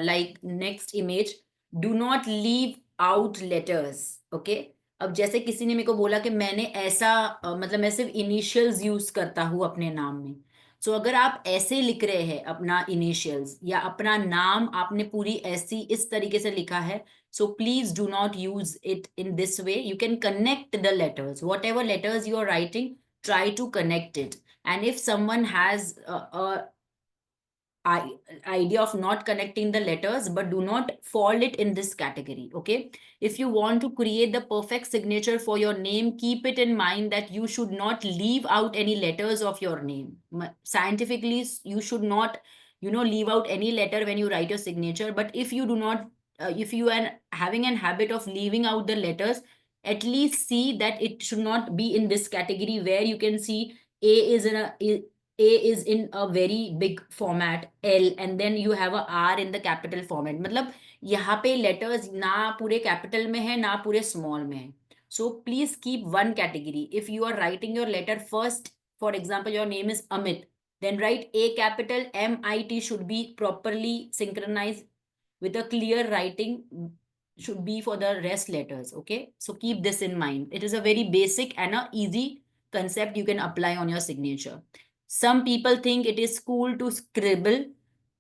like next image. Do not leave out letters. Okay. अब जैसे किसी ने मेरे को बोला कि मैंने ऐसा मतलब मैं सिर्फ इनिशियल्स यूज करता हूँ अपने नाम में. सो अगर आप ऐसे लिख रहे हैं अपना इनिशियल्स या अपना नाम आपने पूरी ऐसी इस तरीके से लिखा है, so please do not use it in this way. You can connect the letters, whatever letters you are writing, try to connect it. And if someone has a idea of not connecting the letters, but do not fall it in this category. Okay, if you want to create the perfect signature for your name, keep it in mind that you should not leave out any letters of your name. Scientifically, you should not leave out any letter when you write your signature. But if you do not if you are having a habit of leaving out the letters, at least see that it should not be in this category where you can see A is in a very big format, L, and then you have a R in the capital format. मतलब यहाँ पे letters ना पूरे capital में है ना पूरे small में है. So please keep one category. If you are writing your letter first, for example, your name is Amit, then write A capital, MIT should be properly synchronized with a clear writing should be for the rest letters. Okay, so keep this in mind. It is a very basic and a easy concept you can apply on your signature. Some people think it is cool to scribble,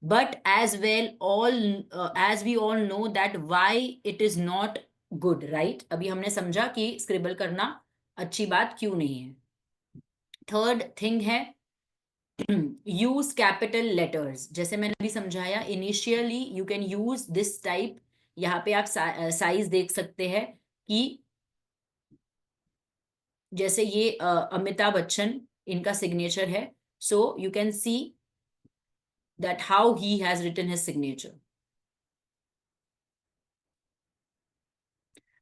but as we all know that why it is not good, right? अभी हमने समझा कि scribble करना अच्छी बात क्यों नहीं है. Third thing है use capital letters. जैसे मैंने अभी समझाया, initially you can use this type. यहाँ पे आप साइज देख सकते हैं कि जैसे ये अमिताभ बच्चन इनका सिग्नेचर है. So you can see that how he has written his signature.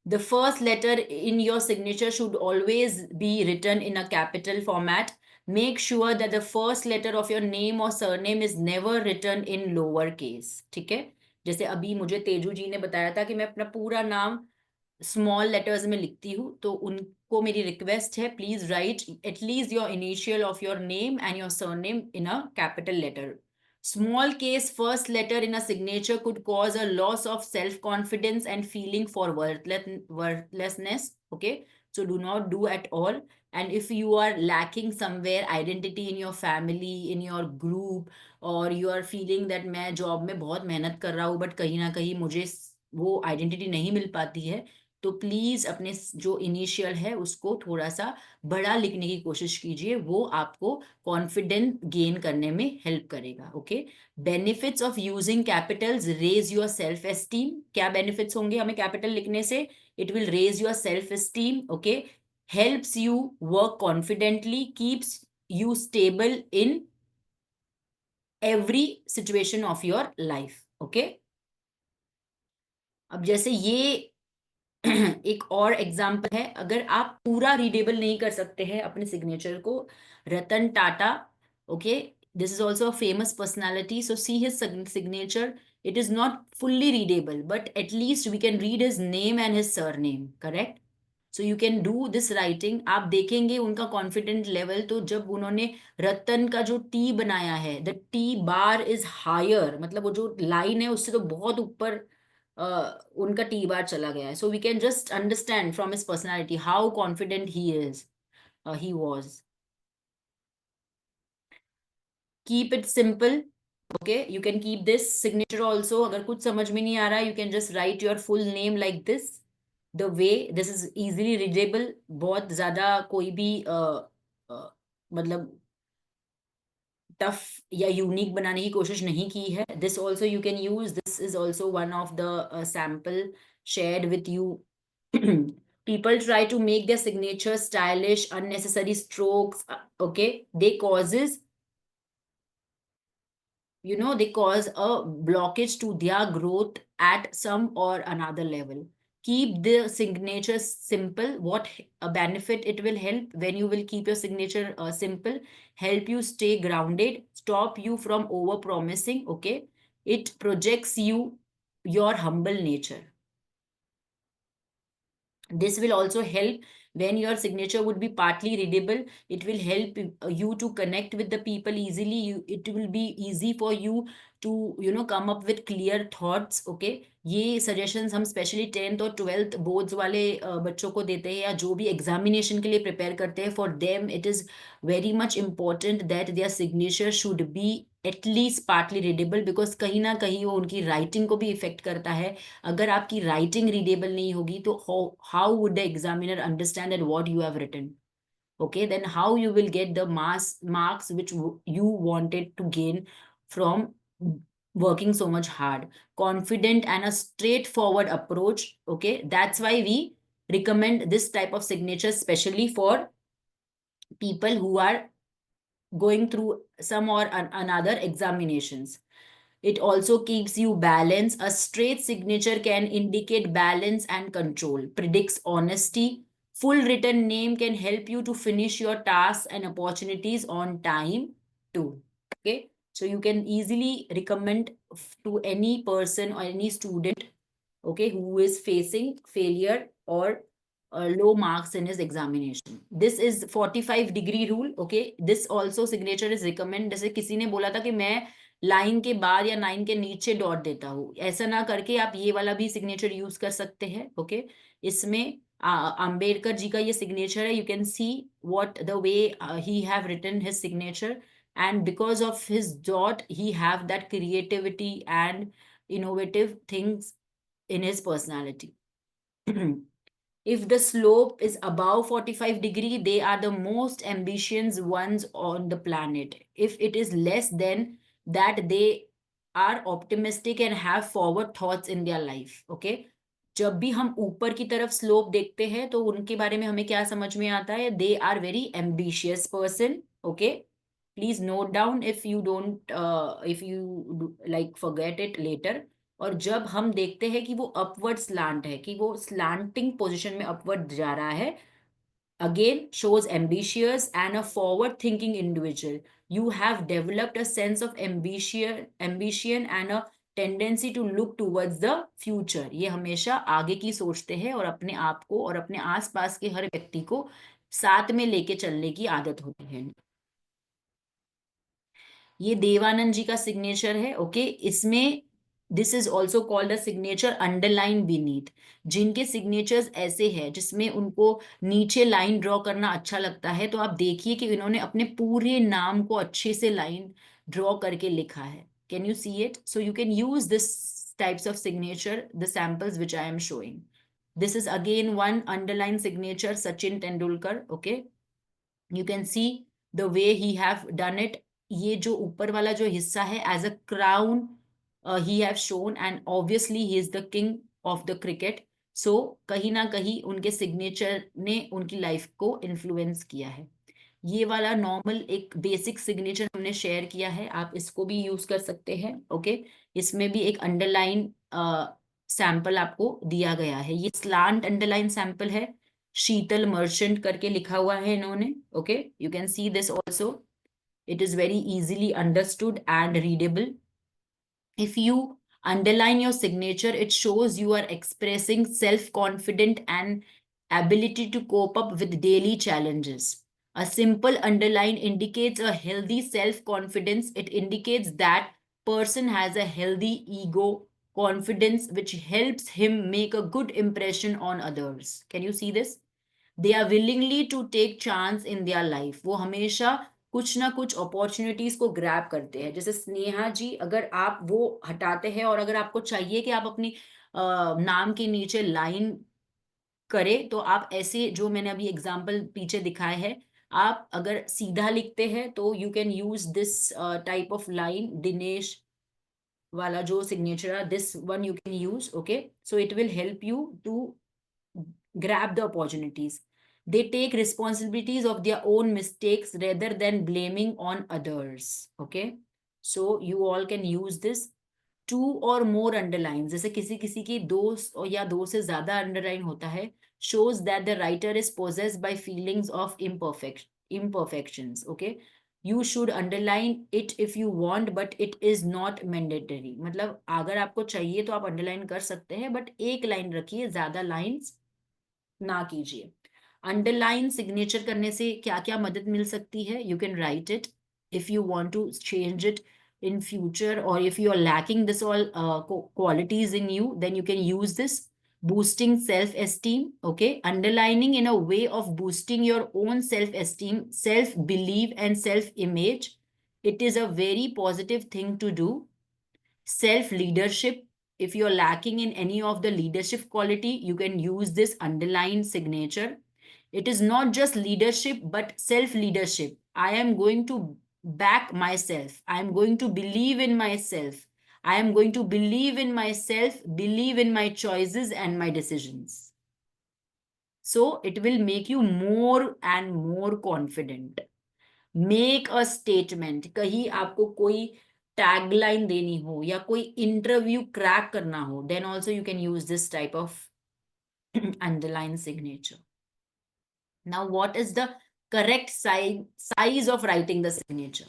The first letter in your signature should always be written in a capital format. Make sure that the first letter of your name or surname is never written in lower case. ठीक है. जैसे अभी मुझे तेजू जी ने बताया था कि मैं अपना पूरा नाम स्मॉल लेटर्स में लिखती हूँ, तो उनको मेरी रिक्वेस्ट है, please write at least your initial of your name and your surname in a capital letter. Small case first letter in a signature could cause a loss of self-confidence and feeling for worthlessness. Okay, so do not do at all. And if you are lacking somewhere identity in your family, in your group, or you are feeling that मैं job में बहुत मेहनत कर रहा हूँ but कहीं ना कहीं मुझे वो आइडेंटिटी नहीं मिल पाती है, तो प्लीज अपने जो इनिशियल है उसको थोड़ा सा बड़ा लिखने की कोशिश कीजिए. वो आपको कॉन्फिडेंस गेन करने में हेल्प करेगा. Okay. Benefits of using capitals: raise your self esteem. क्या बेनिफिट्स होंगे हमें कैपिटल लिखने से? It will raise your self esteem. Okay. Helps you work confidently, keeps you stable in every situation of your life. Okay. अब जैसे ये एक और एग्जाम्पल है. अगर आप पूरा रीडेबल नहीं कर सकते हैं अपने सिग्नेचर को, Ratan Tata, okay, this is also a famous personality, so see his signature. It is not fully readable but at least we can read his name and his surname. Correct. So you can do this writing. आप देखेंगे उनका confident level, तो जब उन्होंने रतन का जो T बनाया है, the T bar is higher, मतलब वो जो लाइन है उससे तो बहुत ऊपर उनका टी बार चला गया है. So we can just understand from his personality how confident he was. Keep it simple. Okay, you can keep this signature also. अगर कुछ समझ में नहीं आ रहा है, you can just write your full name like this. The way this is easily readable. बहुत ज्यादा कोई भी मतलब टफ या यूनिक बनाने की कोशिश नहीं की है. This also you can use. This is also one of the sample shared with you. People try to make their signature stylish, unnecessary strokes. Okay, they cause a blockage to their growth at some or another level. Keep the signature simple. What a benefit it will help when you will keep your signature simple. Help you stay grounded, stop you from over promising. Okay, it projects your humble nature. This will also help when your signature would be partly readable. It will help you to connect with the people easily. It will be easy for you to come up with clear thoughts. Okay, ये suggestions हम specially 10th और 12th boards वाले बच्चों को देते हैं, या जो भी examination के लिए prepare करते हैं. For them it is very much important that their signature should be at least partly readable, because कहीं ना कहीं वो उनकी writing को भी इफेक्ट करता है. अगर आपकी राइटिंग रीडेबल नहीं होगी तो how would the examiner understand that what you have written. Okay, then how you will get the marks which you wanted to gain from working so much hard. Confident and a straightforward approach. Okay, that's why we recommend this type of signature especially for people who are going through some or another examinations. It also keeps you balanced. A straight signature can indicate balance and control, predicts honesty. Full written name can help you to finish your tasks and opportunities on time too. Okay, so you can easily recommend to any person or any student, okay, who is facing failure or low marks in his examination. This is 45-degree rule. Okay, this also signature is recommend. जैसे किसी ने बोला था कि मैं line के बाद या लाइन के नीचे डॉट देता हूँ, ऐसा ना करके आप ये वाला भी सिग्नेचर यूज कर सकते हैं. ओके, इसमें अंबेडकर जी का ये सिग्नेचर है. You can see what the way he have written his signature, and because of his dot he have that creativity and innovative things in his personality. If the slope is above 45-degree, they are the most ambitious ones on the planet. If it is less than that, they are optimistic and have forward thoughts in their life. Okay, जब भी हम ऊपर की तरफ slope देखते हैं तो उनके बारे में हमें क्या समझ में आता है? They are very ambitious person. Okay, please note down if you don't, if you like forget it later. और जब हम देखते हैं कि वो अपवर्ड स्लांट है, कि वो स्लांटिंग पोजिशन में अपवर्ड जा रहा है, again shows ambitious and a forward thinking individual. You have developed a sense of ambition and a tendency to look towards the future. ये हमेशा आगे की सोचते हैं और अपने आप को और अपने आसपास के हर व्यक्ति को साथ में लेके चलने की आदत होती है. ये देवानंद जी का सिग्नेचर है. ओके, इसमें this is also called a signature underline beneath. जिनके सिग्नेचर्स ऐसे हैं जिसमें उनको नीचे लाइन ड्रॉ करना अच्छा लगता है, तो आप देखिए कि इन्होंने अपने पूरे नाम को अच्छे से लाइन ड्रॉ करके लिखा है. Can you see it? So you can use this types of signature, the samples which I am showing. This is again one underline signature, Sachin Tendulkar. Okay, you can see the way he have done it. ये जो ऊपर वाला जो हिस्सा है, as a crown he have shown, and obviously he is the king of the cricket. So कहीं ना कहीं उनके सिग्नेचर ने उनकी लाइफ को इन्फ्लुएंस किया है. ये वाला नॉर्मल एक बेसिक सिग्नेचर हमने शेयर किया है, आप इसको भी यूज कर सकते हैं. ओके, इसमें भी एक अंडरलाइन सैंपल आपको दिया गया है. ये स्लांट अंडरलाइन सैंपल है. शीतल मर्चेंट करके लिखा हुआ है इन्होंने. Okay, you can see this also. It is very easily understood and readable. If you underline your signature, it shows you are expressing self-confidence and ability to cope up with daily challenges. A simple underline indicates a healthy self-confidence. It indicates that person has a healthy ego confidence which helps him make a good impression on others. Can you see this? They are willingly to take chance in their life. वो हमेशा कुछ ना कुछ opportunities को grab करते हैं. जैसे स्नेहा जी, अगर आप वो हटाते हैं और अगर आपको चाहिए कि आप अपनी नाम के नीचे लाइन करें, तो आप ऐसे, जो मैंने अभी एग्जांपल पीछे दिखाए हैं, आप अगर सीधा लिखते हैं तो you can use this type of line. Dinesh वाला जो सिग्नेचर है, this one you can use. Okay, so it will help you to grab the opportunities. They take responsibilities of their own mistakes rather than blaming on others. Okay, so you all can use this. Two or more underline, जैसे किसी किसी की दो या दो से ज्यादा underline होता है, shows that the writer is possessed by feelings of imperfections. Okay, you should underline it if you want, but it is not mandatory. मतलब अगर आपको चाहिए तो आप अंडरलाइन कर सकते हैं, बट एक लाइन रखिए, ज्यादा लाइंस ना कीजिए. अंडरलाइन सिग्नेचर करने से क्या क्या मदद मिल सकती है? You can write it if you want to change it in future, or if you are lacking this all qualities in you, then you can use this. Boosting self-esteem. Okay, underlining in a way of boosting your own self-esteem, self-belief and self-image. It is a very positive thing to do. Self-leadership. If you're lacking in any of the leadership quality, you can use this underlined signature. It is not just leadership, but self-leadership. I am going to back myself. I am going to believe in myself. I am going to believe in myself, believe in my choices and my decisions. So it will make you more and more confident. Make a statement. कहीं आपको कोई tagline देनी हो या कोई interview crack करना हो, then also you can use this type of underline signature. Now, what is the correct size of writing the signature?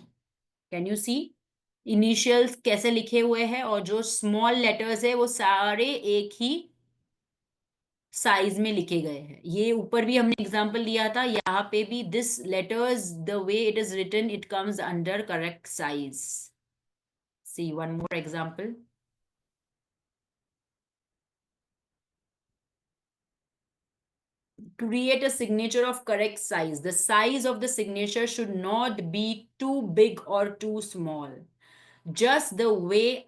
Can you see? Initials कैसे लिखे हुए हैं, और जो small letters है वो सारे एक ही साइज में लिखे गए हैं. ये ऊपर भी हमने एग्जांपल दिया था, यहाँ पे भी this letters, the way it is written, it comes under correct size. See one more example. Create a signature of correct size. The size of the signature should not be too big or too small. Just the way,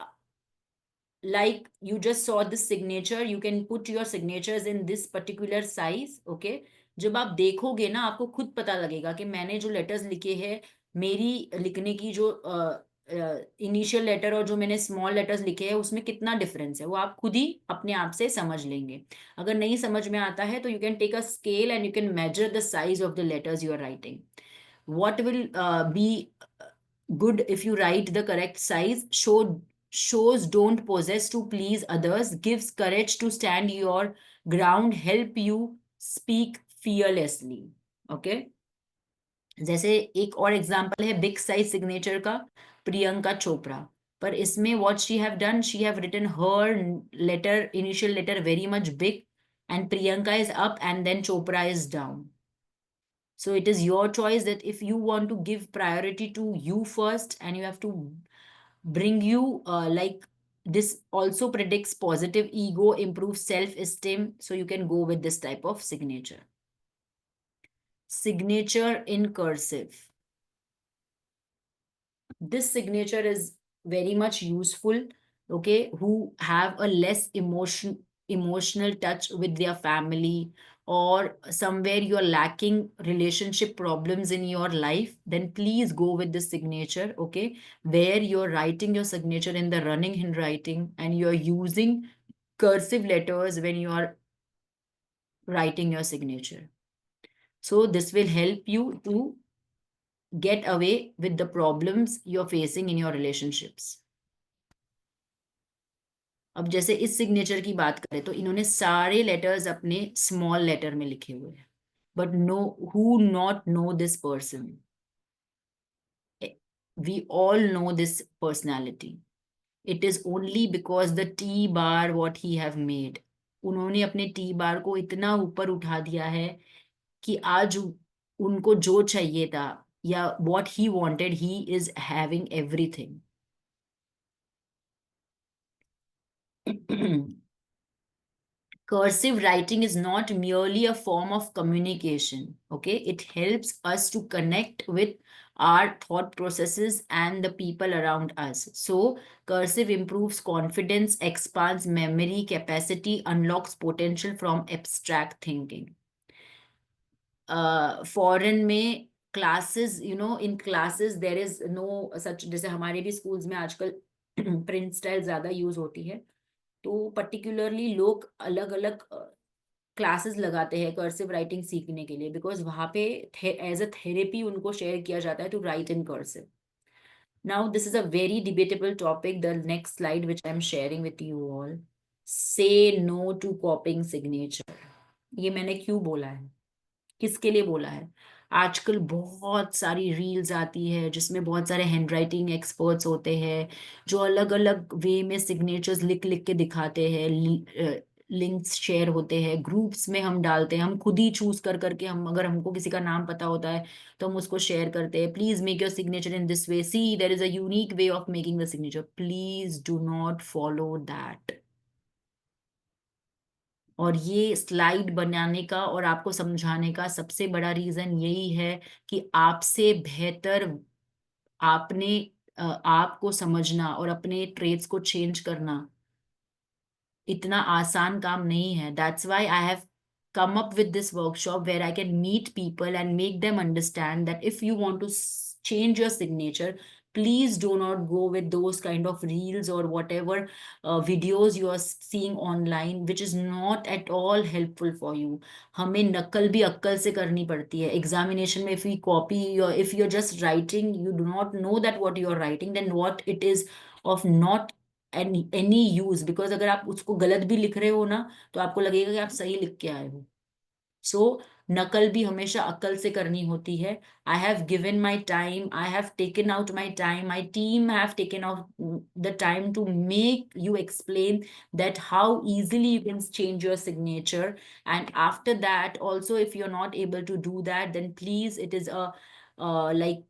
like you just saw this signature, you can put your signatures in this particular size. Okay, जब आप देखोगे ना, आपको खुद पता लगेगा कि मैंने जो लेटर्स लिखे हैं, मेरी लिखने की जो इनिशियल लेटर और जो मैंने स्मॉल लेटर्स लिखे हैं उसमें कितना डिफरेंस है, वो आप खुद ही अपने आप से समझ लेंगे। अगर नहीं समझ में आता है तो you can take a scale and you can measure the size of the letters you are writing. What will be good if you write the correct size? Shows don't possess to please others, gives courage to stand your ground, help you speak fearlessly. Okay. जैसे एक और example है big size signature का, प्रियंका चोपड़ा. पर इसमें what she have done, she have written her letter, initial letter very much big, and Priyanka is up and then Chopra is down. So it is your choice that if you want to give priority to you first, and you have to bring you like this also predicts positive ego, improves self-esteem. So you can go with this type of signature. Signature in cursive. This signature is very much useful, okay, who have a less emotional touch with their family, or somewhere you're lacking relationship problems in your life, then please go with this signature, okay, where you're writing your signature in the running handwriting and you're using cursive letters when you are writing your signature. So this will help you to get away with the problems you're facing in your relationships. अब जैसे इस signature की बात करें तो इन्होंने सारे letters अपने स्मॉल लेटर में लिखे हुए हैं, but no, who not know this person? We all know this personality. It is only because the T bar what he have made, उन्होंने अपने टी बार को इतना ऊपर उठा दिया है कि आज उनको जो चाहिए था या what he wanted, he is having everything. Cursive writing is not merely a form of communication, okay? It helps us to connect with our thought processes and the people around us. So, cursive improves confidence, expands memory capacity, unlocks potential from abstract thinking. Foreign में classes, you know, in classes there is no such, जैसे हमारे भी schools में आजकल print style ज़्यादा use होती है, तो पर्टिकुलरली लोग अलग अलग क्लासेस लगाते हैं कर्सिव राइटिंग सीखने के लिए, बिकॉज वहां पे एज अ थेरेपी उनको शेयर किया जाता है to write in cursive. Now this is a very debatable topic, the next slide which I am sharing with you all. Say no to copying signature. ये मैंने क्यों बोला है, किसके लिए बोला है? आजकल बहुत सारी रील्स आती है जिसमें बहुत सारे हैंडराइटिंग एक्सपर्ट्स होते हैं जो अलग अलग वे में सिग्नेचर्स लिख लिख के दिखाते हैं, लिंक्स शेयर होते हैं, ग्रुप्स में हम डालते हैं, हम खुद ही चूज कर करके, हम अगर हमको किसी का नाम पता होता है तो हम उसको शेयर करते हैं. Please make your signature in this way, see there is a unique way of making the signature, please do not follow that. और ये स्लाइड बनाने का और आपको समझाने का सबसे बड़ा रीजन यही है कि आपसे बेहतर आपने आपको समझना और अपने ट्रेड्स को चेंज करना इतना आसान काम नहीं है. That's why I have come up with this workshop where I can meet people and make them understand that if you want to change your signature, please do not go with those kind of reels or whatever videos you are seeing online, which is not at all helpful for you. हमें नकल भी अक्कल से करनी पड़ती है examination में. if we copy your, if you're just writing, you do not know that what you're writing, then what it is of not any use, because अगर आप उसको गलत भी लिख रहे हो ना तो आपको लगेगा कि आप सही लिख के आए हो. सो नकल भी हमेशा अक्ल से करनी होती है. I have given my time, I have taken out my time, my team have taken out the time to make you explain that how easily you can change your signature. And after that also, if you're not able to do that, then please, it is a like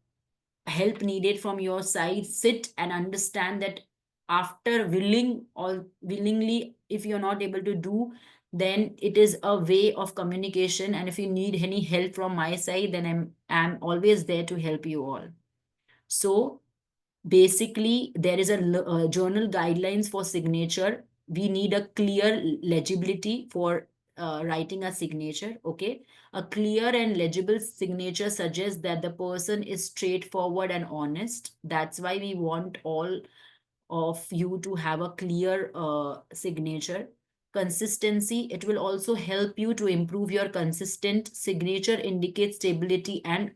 help needed from your side. Sit and understand that after willing or willingly, if you're not able to do, then it is a way of communication. And if you need any help from my side, then I'm always there to help you all. So basically, there is a journal guidelines for signature. We need a clear legibility for writing a signature. Okay, a clear and legible signature suggests that the person is straightforward and honest. That's why we want all of you to have a clear signature. Consistency, it will also help you to improve your consistent signature, indicates stability and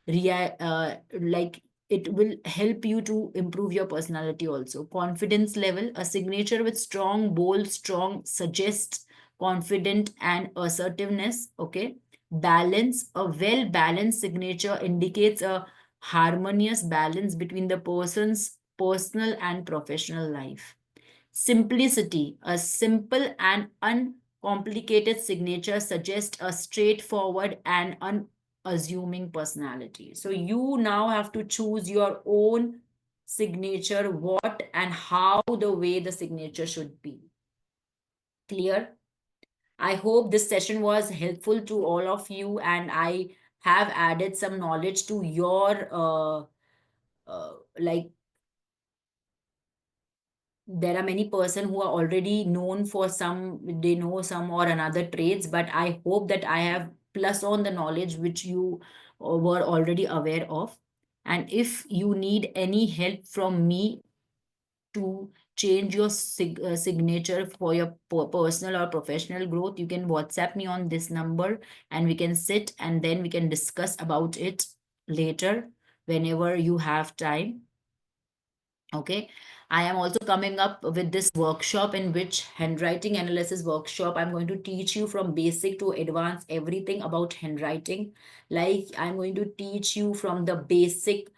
like it will help you to improve your personality also. Confidence level, a signature with strong, bold, strong suggests confident and assertiveness. Okay. Balance, a well balanced signature indicates a harmonious balance between the person's personal and professional life. Simplicity, a simple and uncomplicated signature suggests a straightforward and unassuming personality. So you now have to choose your own signature, what and how the way the signature should be. Clear? I hope this session was helpful to all of you, and I have added some knowledge to your like there are many person who are already known for some, they know some or another trades, but I hope that I have plus on the knowledge which you were already aware of. And if you need any help from me to change your signature for your personal or professional growth, you can WhatsApp me on this number and we can sit and then we can discuss about it later whenever you have time. Okay. I am also coming up with this workshop, in which handwriting analysis workshop. I'm going to teach you from basic to advanced everything about handwriting. Like I'm going to teach you from the basic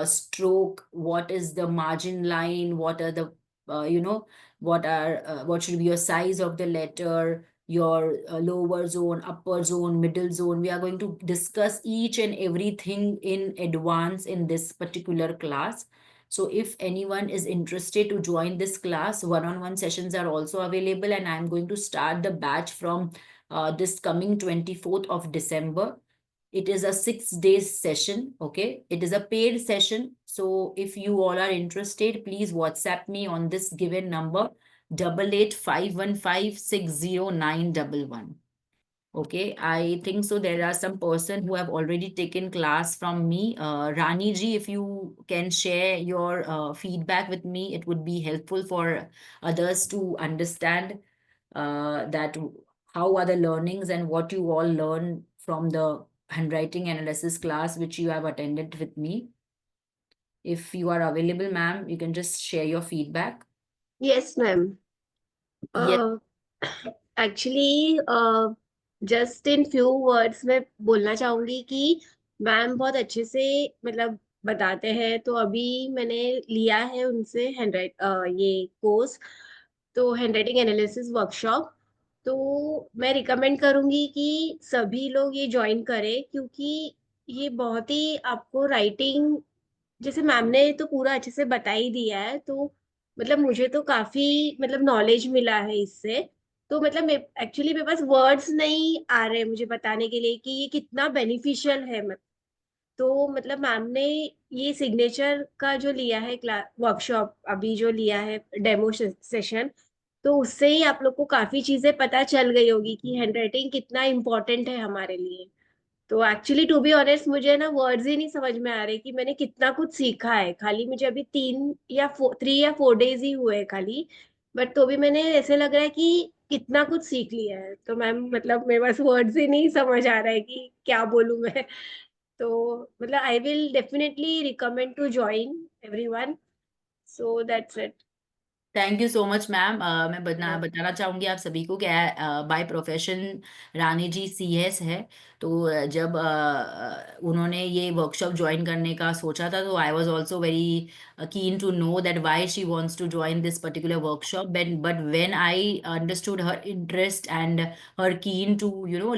stroke, what is the margin line, what are the, what should be your size of the letter, your lower zone, upper zone, middle zone. We are going to discuss each and everything in advance in this particular class. So if anyone is interested to join this class, one-on-one sessions are also available, and I'm going to start the batch from this coming 24th of December. It is a 6 day session. Okay. It is a paid session. So if you all are interested, please WhatsApp me on this given number, 8851560911. Okay, I think so. There are some person who have already taken class from me. Rani ji, if you can share your feedback with me, it would be helpful for others to understand that how are the learnings and what you all learn from the handwriting analysis class which you have attended with me. If you are available, ma'am, you can just share your feedback. Yes, ma'am. Yes. Actually just in few words में बोलना चाहूंगी कि ma'am बहुत अच्छे से मतलब बताते हैं। तो अभी मैंने लिया है उनसे ये कोर्स, तो हैंडराइटिंग एनालिसिस वर्कशॉप। तो मैं रिकमेंड करूंगी कि सभी लोग ये ज्वाइन करें, क्योंकि ये बहुत ही आपको राइटिंग, जैसे मैम ने तो पूरा अच्छे से बता ही दिया है, तो मतलब मुझे तो काफी मतलब नॉलेज मिला है इससे। तो मतलब एक्चुअली मेरे पास वर्ड्स नहीं आ रहे मुझे बताने के लिए कि ये कितना बेनिफिशियल है। तो मतलब मैम ने ये सिग्नेचर का जो लिया है वर्कशॉप, अभी जो लिया है डेमो सेशन, तो उससे ही आप लोग को काफी चीजें पता चल गई होगी कि हैंडराइटिंग कितना इम्पोर्टेंट है हमारे लिए। तो एक्चुअली टू बी ऑनेस्ट मुझे ना वर्ड्स ही नहीं समझ में आ रहे कि मैंने कितना कुछ सीखा है। खाली मुझे अभी 3 या 4 डेज ही हुए हैं खाली, बट तो भी मैंने ऐसे लग रहा है कि कितना कुछ सीख लिया है। तो मैम मतलब मेरे पास वर्ड्स ही नहीं समझ आ रहा है कि क्या बोलूं मैं। तो मतलब I will definitely recommend to join everyone. So that's it. Thank you so much ma'am. मैं बताना चाहूंगी आप सभी को कि by profession Rani ji CS है। तो जब उन्होंने ये वर्कशॉप ज्वाइन करने का सोचा था, तो I was also very keen to know that why she wants to join this particular workshop. But when I understood her interest and her keen to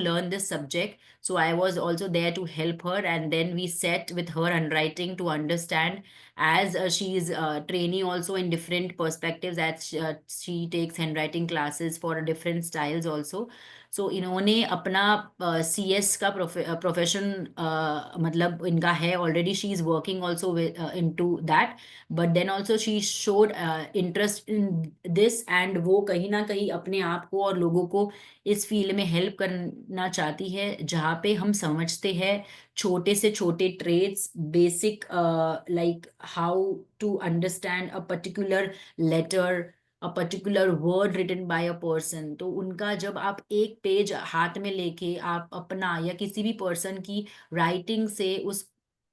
learn this subject, so I was also there to help her, and then we sat with her handwriting to understand, as she is trainee also in different perspectives objectives that she takes handwriting classes for different styles also. So इन्होंने अपना CS का profession मतलब इनका है already. She is working also into that, but then also she showed interest in this, and वो कहीं ना कहीं अपने आप को और लोगों को इस फील्ड में हेल्प करना चाहती है, जहाँ पे हम समझते हैं छोटे से छोटे traits, basic like how to understand a particular letter, a particular word written by a person. तो उनका जब आप एक पेज हाथ में लेके आप अपना या किसी भी पर्सन की राइटिंग से उस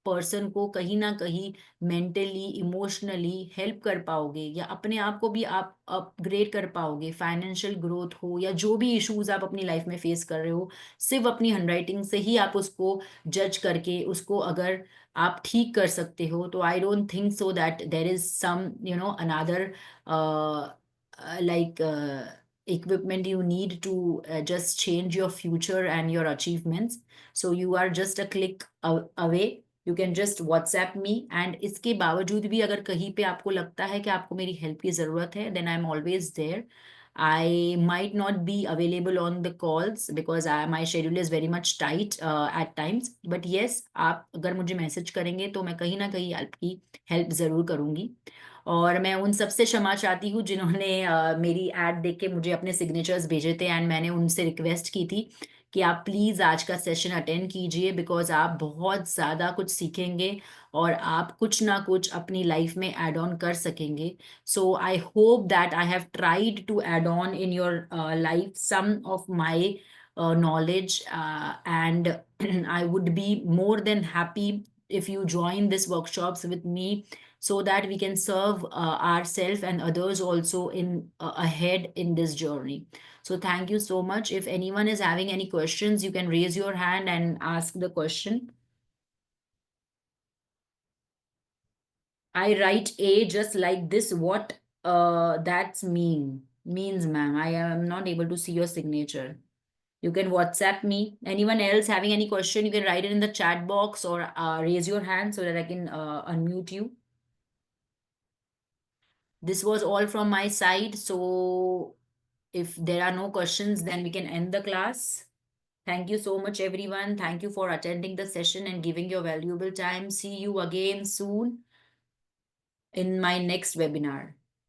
पर्सन को कहीं ना कहीं मेंटली इमोशनली हेल्प कर पाओगे, या अपने आप को भी आप अपग्रेड कर पाओगे, फाइनेंशियल ग्रोथ हो या जो भी इश्यूज आप अपनी लाइफ में फेस कर रहे हो, सिर्फ अपनी हैंडराइटिंग से ही आप उसको जज करके उसको अगर आप ठीक कर सकते हो, तो I don't think so that there is some another like equipment you need to just change your future and your achievements. So you are just a click away. You can just WhatsApp me, and इसके बावजूद भी अगर कहीं पे आपको लगता है कि आपको मेरी हेल्प की ज़रूरत है, then I'm always there. I might not be available on the calls because my schedule is very much tight at times. But yes, आप अगर मुझे मैसेज करेंगे तो मैं कहीं ना कहीं आपकी हेल्प ज़रूर करूँगी. और मैं उन सबसे क्षमा चाहती हूँ जिन्होंने मेरी एड देख के मुझे अपने सिग्नेचर्स भेजे थे, एंड मैंने उनसे रिक्वेस्ट की थी कि आप प्लीज़ आज का सेशन अटेंड कीजिए, बिकॉज आप बहुत ज़्यादा कुछ सीखेंगे और आप कुछ ना कुछ अपनी लाइफ में ऐड ऑन कर सकेंगे. So I hope that I have tried to add on in your life some of my knowledge, and I would be more than happy if you join this workshops with me, so that we can serve ourselves and others also in ahead in this journey. So thank you so much. If anyone is having any questions, you can raise your hand and ask the question. I write A just like this. What that's means, ma'am? I am not able to see your signature. You can WhatsApp me. Anyone else having any question, you can write it in the chat box or raise your hand so that I can unmute you. This was all from my side. So if there are no questions, then we can end the class. Thank you so much, everyone. Thank you for attending the session and giving your valuable time. See you again soon in my next webinar.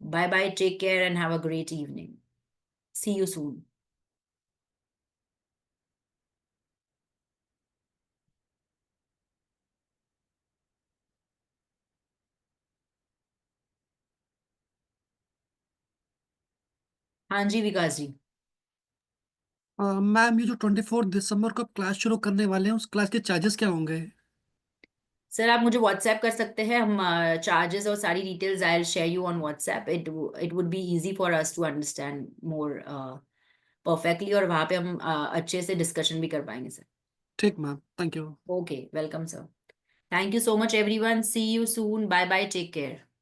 Bye bye. Take care and have a great evening. See you soon. हाँ जी विकास जी. Ma'am, ये जो 24 दिसंबर को आप class शुरू करने वाले हैं, उस क्लास के चार्जेस क्या होंगे? सर आप मुझे व्हाट्सएप कर सकते हैं. हम चार्जेस और सारी details I will share you on WhatsApp. It would be easy for us to understand more perfectly, और वहाँ पे हम अच्छे से डिस्कशन भी कर पाएंगे सर. ठीक ma'am, thank you. Okay, welcome sir. Thank you so much, everyone. See you soon. Bye bye. Take care.